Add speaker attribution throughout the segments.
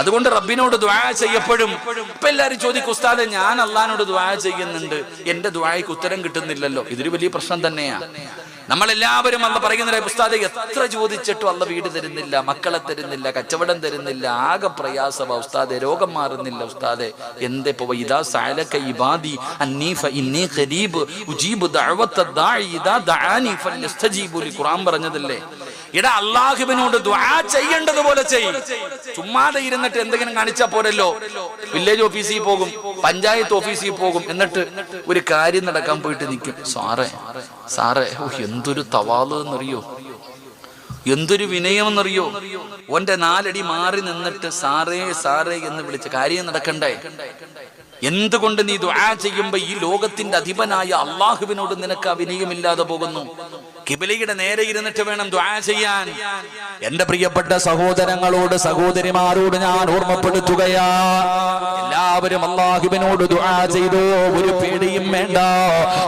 Speaker 1: അതുകൊണ്ട് റബ്ബിനോട് ദുആ ചെയ്യപ്പെടും. ഇപ്പൊ എല്ലാവരും ചോദിക്കും, ഉസ്താദെ ഞാൻ അള്ളാഹിനോട് ദുആ ചെയ്യുന്നുണ്ട്, എന്റെ ദുആയ്ക്ക് ഉത്തരം കിട്ടുന്നില്ലല്ലോ. ഇതൊരു വലിയ പ്രശ്നം തന്നെയാണ്. നമ്മളെല്ലാവരും അല്ല പറയുന്നില്ല, ഉസ്താദെ എത്ര ചോദിച്ചിട്ടും അല്ല വീട് തരുന്നില്ല, മക്കളെ തരുന്നില്ല, കച്ചവടം തരുന്നില്ല, ആകെ പ്രയാസമാ ഉസ്താദെ, രോഗം മാറുന്നില്ല ഉസ്താദെ, എന്തേ പോ ഇദാ സഅലക ഇബാദി അന്നീ ഫഇന്നി ഖരീബ് ഉജീബു ദഅവത ദാഇ ഇദാ ദഅാനി ഫലസ്തജീബു ലി. ഖുർആൻ പറഞ്ഞതല്ലേ. എടാ, അള്ളാഹുവിനോട് ദുആ ചെയ്യേണ്ടതുപോലെ ചെയ്യും. ചുമ്മാതെ ഇരുന്നിട്ട് എന്തെങ്കിലും കാണിച്ചാ പോരല്ലോ. വില്ലേജ് ഓഫീസിൽ പോകും, പഞ്ചായത്ത് ഓഫീസിൽ പോകും, എന്നിട്ട് ഒരു കാര്യം നടക്കാൻ പോയിട്ട് നിൽക്കും. സാറേ എന്തൊരു തവാള് എന്നറിയോ, എന്തൊരു വിനയമെന്നറിയോ. ഓന്റെ 4 അടി മാറി നിന്നിട്ട് സാറേ എന്ന് വിളിച്ച കാര്യം നടക്കണ്ടേ? എന്തുകൊണ്ട് നീ ദുആ ചെയ്യുമ്പോ ഈ ലോകത്തിന്റെ അധിപനായ അള്ളാഹുവിനോട് നിനക്ക് ആ വിനയമില്ലാതെ പോകുന്നു? കിബിലയുടെ നേരെ ഇരുന്നിട്ട് വേണം ദുആ ചെയ്യാൻ.
Speaker 2: എന്റെ പ്രിയപ്പെട്ട സഹോദരങ്ങളോട് സഹോദരിമാരോട് ഞാൻ ഓർമ്മപ്പെടുത്തുകയാ, എല്ലാവരും അള്ളാഹുവിനോട് ദുആ ചെയ്തോ, ഒരു പേടിയും വേണ്ട.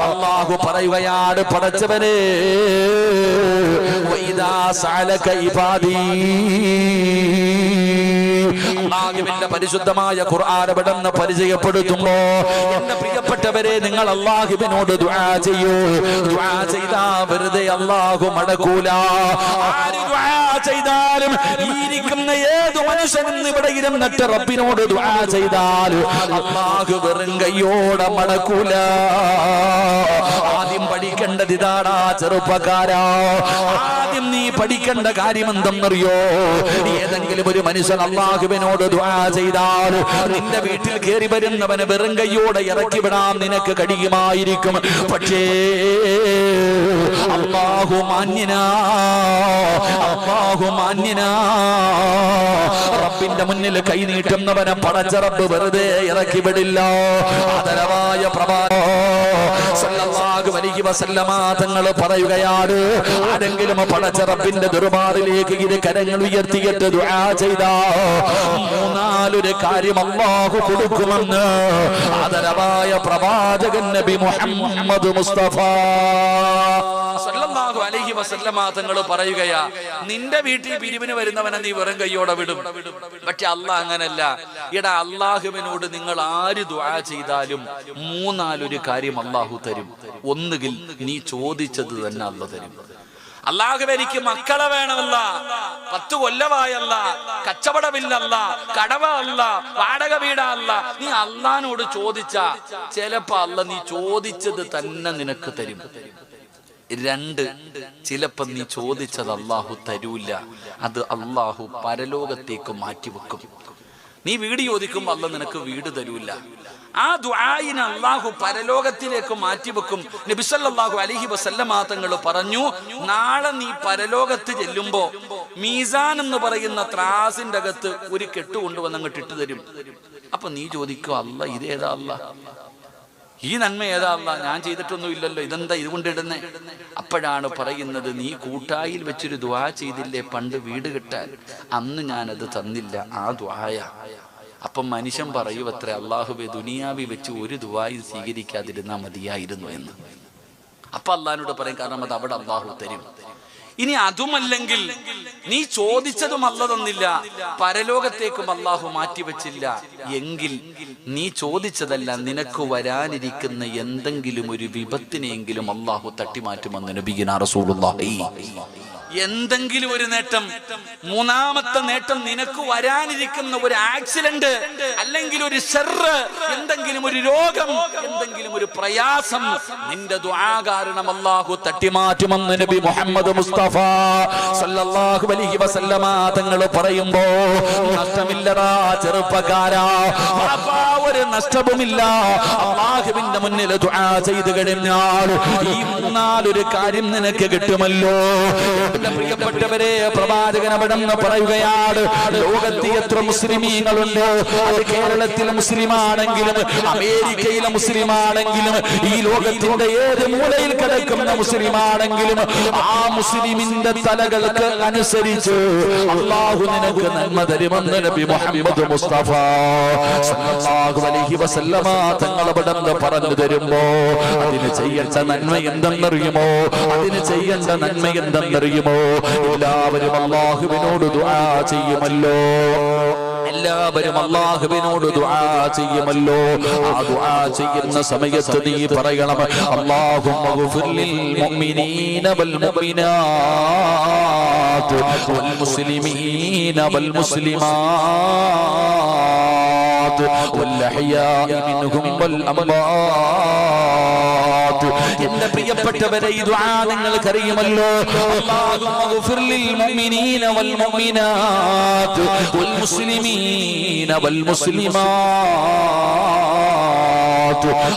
Speaker 2: അള്ളാഹു പറയുകയാണ്, പടച്ചവനെ വഇദാ സഅലക ഇബാദി. അള്ളാഹുവിന്റെ പരിശുദ്ധമായ ഖുർആൻ പെട്ടെന്ന് പരിചയപ്പെടുത്തുമ്പോ, എന്റെ പ്രിയപ്പെട്ടവരെ, നിങ്ങൾ അള്ളാഹുവിനോട് ദുആ ചെയ്യൂ. ദുആ ചെയ്താ വെറുതെ അള്ളാഹു മടക്കൂല. ആര് ദുആ ചെയ്താലും, ഇരിക്കുന്ന ഏതു മനുഷ്യനും ഇവിടെ ഇരുന്നിട്ട് റബ്ബിനോട് ദുആ ചെയ്താൽ അള്ളാഹു വെറും കയ്യോടെ മടക്കൂല. ആദ്യം പഠിക്കേണ്ടത് ഇതാടാ ചെറുപ്പക്കാരാ, ആദ്യം നീ പഠിക്കേണ്ട കാര്യം എന്തെന്നറിയോ? ഏതെങ്കിലും ഒരു മനുഷ്യൻ അള്ളാഹുവിനോട് ദുആ ചെയ്താൽ നിന്റെ വീട്ടിൽ കയറി വരുന്നവന് വെറും കയ്യോടെ ഇറക്കി വിടാൻ നിനക്ക് കഴിയുമായിരിക്കും. പക്ഷേ അല്ലാഹു മാന്യനാ, റബ്ബിന്റെ മുന്നിൽ കൈനീട്ടുന്നവനെ പടച്ച റബ്ബ് വെറുതെ ഇറക്കി വിടില്ല. ആദരവായ സല്ലല്ലാഹു അലൈഹി വസല്ലമ തങ്ങൾ പറയുകയാണ്, ആരെങ്കിലും പടച്ച റബ്ബിന്റെ ദർബാറിലേക്ക് ഇരു കരങ്ങൾ ഉയർത്തിയിട്ട് ദുആ ചെയ്താ 3-4 കാര്യം അല്ലാഹു കൊടുക്കുമെന്ന് ആദരവായ പ്രവാചകൻ നബി മുഹമ്മദ് മുസ്തഫ
Speaker 1: സല്ലല്ലാഹു അലൈഹി വസല്ലമ തങ്ങൾ പറയുകയാ, നിന്റെ വീട്ടിൽ പിരിവിന് വരുന്നവനെ നീ വെറും കയ്യോടെ വിടും. പക്ഷെ അല്ലാഹ് അങ്ങനല്ല. എടാ, അള്ളാഹുവിനോട് നിങ്ങൾ ആര് ദുആ ചെയ്താലും 3-4 കാര്യം അല്ലാഹു തരും. ഒന്നുകിൽ നീ ചോദിച്ചത് തന്നെ അല്ലാഹു തരും. അല്ലാഹുവേ, എനിക്ക് മക്കളെ വേണമല്ല, 10 കൊല്ലമായല്ല, കച്ചവടമില്ലല്ല, കടവല്ല, വാടക വീടല്ല. നീ അള്ളാഹിനോട് ചോദിച്ചാ ചിലപ്പോ അല്ലാഹ് നീ ചോദിച്ചത് തന്നെ നിനക്ക് തരും. 2, ചിലപ്പോ നീ ചോദിച്ചത് അള്ളാഹു തരൂല, അത് അള്ളാഹു പരലോകത്തേക്ക് മാറ്റിവെക്കും. നീ വീട് ചോദിക്കുമ്പോ അല്ലാഹ് നിനക്ക് വീട് തരൂല, ആ ദുആയിനെ അള്ളാഹു പരലോകത്തിലേക്ക് മാറ്റിവെക്കും. നബി സല്ലല്ലാഹു അലൈഹി വസല്ലമ തങ്ങൾ പറഞ്ഞു, നാളെ നീ പരലോകത്ത് ചെല്ലുമ്പോ മീസാൻ എന്ന് പറയുന്ന ത്രാസിന്റെ അകത്ത് ഒരു കെട്ട് കൊണ്ടുവന്ന് അങ്ങോട്ട് ഇട്ട് തരും. അപ്പൊ നീ ചോദിക്കും, അല്ലാഹ് ഇതേതാ അല്ലാഹ്, ഈ നന്മ ഏതാ അല്ലാഹ്, ഞാൻ ചെയ്തിട്ടൊന്നും ഇല്ലല്ലോ, ഇതെന്താ ഇതുകൊണ്ടിടുന്നേ? അപ്പോഴാണ് പറയുന്നത്, നീ കൂട്ടായിൽ വെച്ചൊരു ദുആ ചെയ്തില്ലേ പണ്ട് വീട് കിട്ടാൻ, അന്ന് ഞാനത് തന്നില്ല, ആ ദുആയ. അപ്പം മനുഷ്യൻ പറയുവത്ര, അല്ലാഹുവേ, ദുനിയാവി വെച്ച് ഒരു ദുആയി സ്വീകരിക്കാതിരുന്നാ മതിയായിരുന്നു എന്ന്. അപ്പൊ അള്ളാഹിനോട് പറയും, കാരണം അത് അവിടെ അള്ളാഹു തരും. ഇനി അതുമല്ലെങ്കിൽ നീ ചോദിച്ചതും അല്ലാഹു തന്നില്ല, പരലോകത്തേക്കും അള്ളാഹു മാറ്റിവെച്ചില്ല എങ്കിൽ നീ ചോദിച്ചതല്ല, നിനക്ക് വരാനിരിക്കുന്ന എന്തെങ്കിലും ഒരു വിപത്തിനെങ്കിലും അള്ളാഹു തട്ടിമാറ്റുമെന്ന് നബിയുനാ റസൂലുള്ളാഹി. എന്തെങ്കിലും ഒരു നേട്ടം, 3ാമത്തെ നേട്ടം, നിനക്ക് വരാനിരിക്കുന്ന ഒരു ആക്സിഡന്റ്, അല്ലെങ്കിൽ ഒരു ശർറ്, എന്തെങ്കിലും ഒരു രോഗം, എന്തെങ്കിലും ഒരു പ്രയാസം, നിന്റെ ദുആ കാരണം അല്ലാഹു തട്ടിമാറ്റുമെന്ന് നബി മുഹമ്മദ് മുസ്തഫ സല്ലല്ലാഹു അലൈഹി വസല്ലമ തങ്ങൾ പറയുമ്പോ, നഷ്ടമില്ലടാ ചെറുപ്പക്കാരാ, ഒരു നഷ്ടവുമില്ല. അല്ലാഹുവിന്റെ മുന്നിൽ ദുആ ചെയ്തു കഴിഞ്ഞാൽ ഈ 3-4 കാര്യം നിനക്ക് കിട്ടുമല്ലോ. പ്രിയപ്പെട്ടവരെ, പ്രവാചകൻ അവിടെന്ന് പറയുകയാണ്, ലോകത്ത് എത്ര മുസ്ലിമീങ്ങളുണ്ടോ, അത് കേരളത്തിലെ മുസ്ലിമാണെങ്കിലും അമേരിക്കയിലെ മുസ്ലിമാണെങ്കിലും ഈ ലോകത്തിന്റെ ഏത് മൂലയിൽ കിടക്കുന്ന മുസ്ലിമാണെങ്കിലും ആ മുസ്ലിമിന്റെ തലകൾക്ക് അനുസരിച്ച് അല്ലാഹു നിനക്ക് നന്മ തരുമെന്ന് നബി മുഹമ്മദ് മുസ്തഫ സല്ലല്ലാഹു അലൈഹി വസല്ലമ തങ്ങൾ അവിടെന്ന് പറഞ്ഞു തരുമ്പോ, അതിന് ചെയ്യേണ്ട നന്മ എന്തെന്നറിയുമോ? എല്ലാവരും അല്ലാഹുവിനോട് ദുആ ചെയ്യുമല്ലോ.
Speaker 2: എല്ലാവരും അല്ലാഹുവിനോട് ദുആ ചെയ്യുമല്ലോ. ആ ദുആ ചെയ്യുന്ന സമയത്ത് നീ പറയണം അല്ലാഹുമ്മ ഗ്ഫിർ ലിൽ മുഅ്മിനീന വൽ മുഅ്മിനാത്ത് വൽ മുസ്ലിമീന വൽ മുസ്ലിമാത്ത് വൽ അഹ്യാഇ മിൻഹും വൽ അംവാത്ത്. എന്റെ പ്രിയപ്പെട്ടവരെ, ഈ ദുആ നിങ്ങൾക്കറിയുമല്ലോ. അല്ലാഹുമ്മ ഗ്ഫിർ ലിൽ മുഅ്മിനീന വൽ മുഅ്മിനാത്ത് വൽ മുസ്ലിമീന വൽ മുസ്ലിമാത്ത്.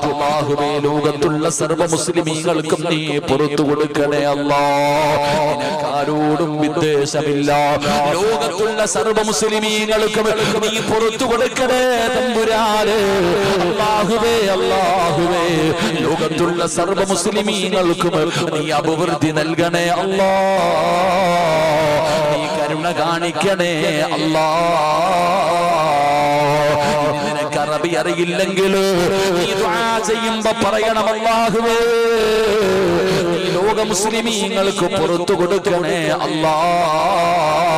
Speaker 2: അല്ലാഹുവേ, ലോകത്തുള്ള സർവ്വ മുസ്ലിമീങ്ങൾക്കും നീ പുറത്തു കൊടുക്കണേ അല്ലാഹ്. നിനക്കാരോടും വിദ്വേഷമില്ല. ലോകത്തുള്ള സർവ്വ മുസ്ലിമീങ്ങൾക്കും നീ പുറത്തു കൊടുക്കണേ തമ്പുരാനെ. അല്ലാഹുവേ, അല്ലാഹുവേ, ലോകത്തുള്ള സർവ്വ മുസ്ലിമീങ്ങൾക്കും നീ അഭിവൃദ്ധി നൽകണേ അല്ലാഹ്. നീ കരുണ കാണിക്കണേ അല്ലാഹ്. നിനക്ക് അറബി അറിയില്ലെങ്കിൽ നീ ദുആ ചെയ്യുമ്പോ പറയണം അല്ലാഹുവേ, നീ ലോക മുസ്ലിമീങ്ങൾക്ക് പുറത്തു കൊടുക്കണേ അല്ലാഹ്.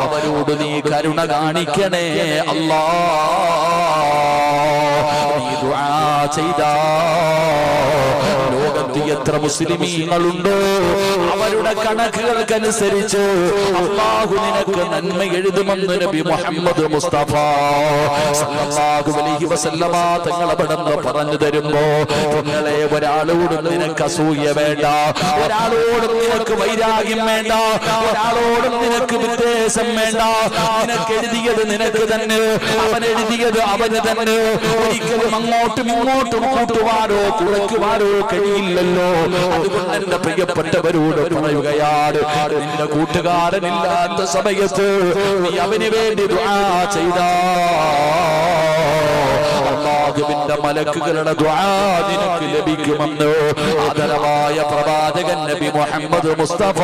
Speaker 2: അവരോട് നീ കരുണ കാണിക്കണേ അല്ലാഹ്. നീ ദുആ ചെയ്താ ലോകത്ത് എത്ര മുസ്ലിമീങ്ങളുണ്ടോ അവരുടെ കണക്കുകൾക്കനുസരിച്ച് അല്ലാഹു നിനക്ക് നന്മ എഴുതുമെന്ന് നബി മുഹമ്മദ് മുസ്തഫ സല്ലല്ലാഹു അലൈഹി വസല്ലമ തങ്ങൾ അവിടുന്ന് പറഞ്ഞു തരുമ്പോ, നിങ്ങളെ ഒരാളോടും നിനക്ക് അസൂയ വേണ്ട, ഒരാളോടും നിനക്ക് വൈരാഗ്യം വേണ്ട, ഒരാളോടും നിനക്ക് വിദ്വേഷം വേണ്ട. നിനക്ക് എഴുതിയത് നിനക്ക് തന്നെ, അവൻ എഴുതിയത് അവന് തന്നെ. ഒരിക്കലും അങ്ങോട്ടും ഇങ്ങോട്ടും കൂട്ടുവാനോ കുറയ്ക്കുവാനോ കഴിയില്ലല്ലോ. അതുകൊണ്ട് എന്റെ പ്രിയപ്പെട്ടവരോട് പറയുകയാണ്, നിന്റെ കൂട്ടുകാരനില്ലാത്ത സമയത്ത് നീ അവന് വേണ്ടി ദുആ ചെയ്താ അല്ലാഹുവിന്റെ മലക്കുകളുടെ ദുആ നിനക്ക് ലഭിക്കുമെന്ന് ആദരവായ പ്രവാചകൻ നബി മുഹമ്മദ് മുസ്തഫ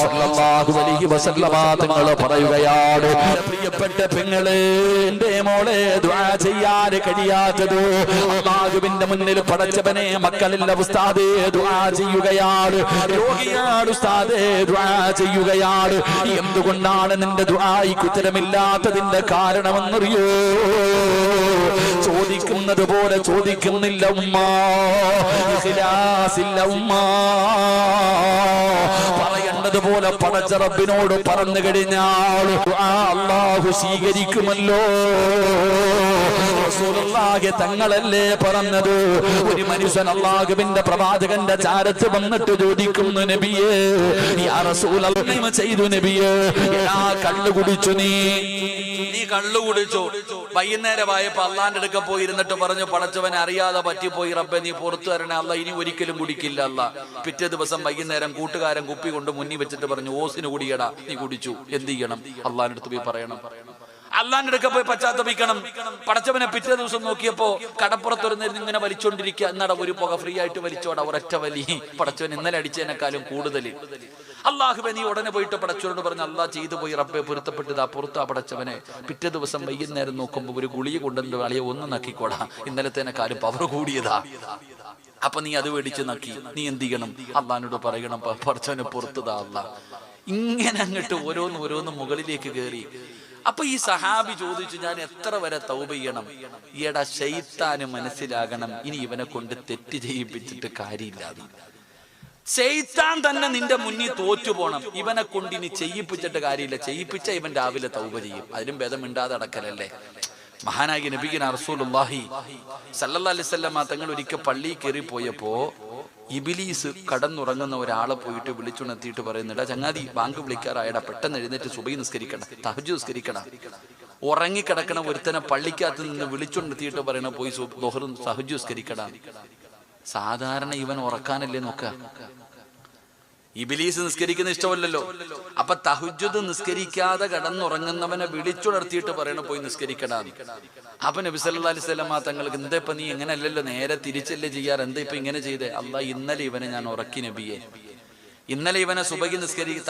Speaker 2: സല്ലല്ലാഹു അലൈഹി വസല്ലമ തങ്ങൾ പറയുകയാണ്, പ്രിയപ്പെട്ട പെങ്ങളെ, എന്റെ മോളെ ദുആ ചെയ്യാൻ കഴിയാത്തത് അല്ലാഹുവിന്റെ മുന്നിൽ പടച്ചവനെ മക്കളില്ല ഉസ്താദേ ദുആ ചെയ്യുകയാണ്, രോഗിയാണ് ഉസ്താദേ ദുആ ചെയ്യുകയാണ്. എന്തുകൊണ്ടാണ് നിന്റെ ദുആയ്ക്ക് ഉത്തരമില്ലാത്തതിന്റെ കാരണമെന്നറിയോ? ചോദിക്കുന്നത് പോലെ ചോദിക്കുന്നില്ല ഉമ്മ, ഇഖ്ലാസില്ല ഉമ്മ. പറയേണ്ടത് പോലെ പടച്ച റബ്ബിനോട് പറഞ്ഞു കഴിഞ്ഞാൽ അല്ലാഹു സ്വീകരിക്കുമല്ലോ. റസൂലുള്ളാഹി തങ്ങളല്ലേ പറഞ്ഞത്, ഒരു മനുഷ്യൻ അല്ലാഹുവിന്റെ പ്രവാചകന്റെ ചാരത്ത് വന്നിട്ട് ചോദിക്കുന്നു, നബിയേ യാ റസൂലല്ലാഹ് ചെയ്തു നബിയേ, കള്ളു കുടിച്ചു നീ
Speaker 1: കള്ളു കുടിച്ചു. വൈകുന്നേരമായപ്പോ അള്ളാന്റെ അടുക്ക പോയി ഇരുന്നിട്ട് പറഞ്ഞു, പടച്ചവനെ അറിയാതെ പറ്റിപ്പോയി റബ്ബെ നീ പുറത്തു തരണേ അല്ല, ഇനി ഒരിക്കലും കുടിക്കില്ല അല്ല. പിറ്റേ ദിവസം വൈകുന്നേരം കൂട്ടുകാരൻ കുപ്പി കൊണ്ട് മുന്നിൽ വെച്ചിട്ട് പറഞ്ഞു, ഓസിന് കുടിയടാ, നീ കുടിച്ചു, എന്ത് ചെയ്യണം? അള്ളാന്റെ അടുത്ത് പോയി പറയണം, അള്ളാന്റെ അടുക്ക പോയി പശ്ചാത്തപിക്കണം. പടച്ചവനെ പിറ്റേ ദിവസം നോക്കിയപ്പോ കടപ്പുറത്തൊരുന്നിരുന്ന് ഇങ്ങനെ വലിച്ചോണ്ടിരിക്കുക. എന്നാടാ ഒരു പുക ഫ്രീ ആയിട്ട് വലിച്ചോടാ, ഒരൊറ്റ വലി. പടച്ചവൻ ഇന്നലെ അടിച്ചതിനേക്കാളും കൂടുതൽ. അള്ളാഹുബെ നീ ഉടനെ പോയിട്ട് പടച്ചവനോട് പറഞ്ഞു, അള്ളാഹ് ചെയ്തു പോയി റബ്ബെ പൊരുത്തപ്പെട്ടതാ, പുറത്താ പടച്ചവനെ. പിറ്റേ ദിവസം വൈകുന്നേരം നോക്കുമ്പോ ഒരു ഗുളിക കൊണ്ടുവന്ന് അളിയെ ഒന്ന് നക്കിക്കോടാ, ഇന്നലത്തേനെക്കാളും പവർ കൂടിയതാ. അപ്പൊ നീ അത് മേടിച്ച് നക്കി, നീ എന്ത് ചെയ്യണം? അള്ളാഹിനോട് പറയണം, പടച്ചവനെ പുറത്തുതാ അള്ളാ. ഇങ്ങനെ അങ്ങോട്ട് ഓരോന്ന് മുകളിലേക്ക് കയറി. അപ്പൊ ഈ സഹാബി ചോദിച്ചു, ഞാൻ എത്ര വരെ തൗബ ചെയ്യണം? ഈടാ ശൈത്താന് മനസ്സിലാകണം, ഇനി ഇവനെ കൊണ്ട് തെറ്റ് ചെയ്യിപ്പിച്ചിട്ട് കാര്യമില്ലാതെ. ശൈത്താൻ തന്നെ നിന്റെ മുന്നിൽ തോറ്റു പോണം. ഇവനെ കൊണ്ട് ഇനി ചെയ്യിപ്പിച്ചിട്ട് കാര്യമില്ല. ചെയ്യിപ്പിച്ച ഇവൻ രാവിലെ തൗബ ചെയ്യും. അതിലും ഭേദം മിണ്ടാതെ അടക്കലല്ലേ. മഹാനായ നബിഗിന റസൂലുള്ളാഹി സല്ലല്ലാഹു അലൈഹി വസല്ലം തങ്ങൾ ഒരിക്കൽ പള്ളിയിൽ കയറി പോയപ്പോ ഇബ്ലീസ് കടന്നുറങ്ങുന്ന ഒരാളെ പോയിട്ട് വിളിച്ചുണർത്തിയിട്ട് പറയുന്നുണ്ട്, ചങ്ങാതി ബാങ്ക് വിളിക്കാറായടാ, പെട്ടെന്ന് എഴുന്നേറ്റ് സുബഹി നിസ്കരിക്കണം, തഹജ്ജുദ് നിസ്കരിക്കണം. ഉറങ്ങിക്കിടക്കണ ഒരുത്തനെ പള്ളിക്കകത്ത് നിന്ന് വിളിച്ചുണർത്തിയിട്ട് പറയണ, പോയി ദുഹർ തഹജ്ജുദ് നിസ്കരിക്കണം. സാധാരണ ഇവൻ ഉറക്കാനല്ലേ നോക്ക, ഇബ്ലീസ് നിസ്കരിക്കുന്ന ഇഷ്ടമല്ലല്ലോ. അപ്പൊ തഹജ്ജുദ് നിസ്കരിക്കാതെ കടന്നുറങ്ങുന്നവനെ വിളിച്ചുണർത്തിയിട്ട് പറയണ, പോയി നിസ്കരിക്കണം. അപ്പൊ നബി സല്ലല്ലാഹു അലൈഹി വസല്ലം തങ്ങൾക്ക്, എന്താ ഇപ്പൊ നീ എങ്ങനെ അല്ലല്ലോ, നേരെ തിരിച്ചല്ലേ ചെയ്യാറ്, എന്താ ഇപ്പൊ ഇങ്ങനെ ചെയ്തേ? അല്ലാഹ് ഇന്നലെ ഇവനെ ഞാൻ ഉറക്കി നബിയെ, ഇന്നലെ ഇവനെ സുബഹി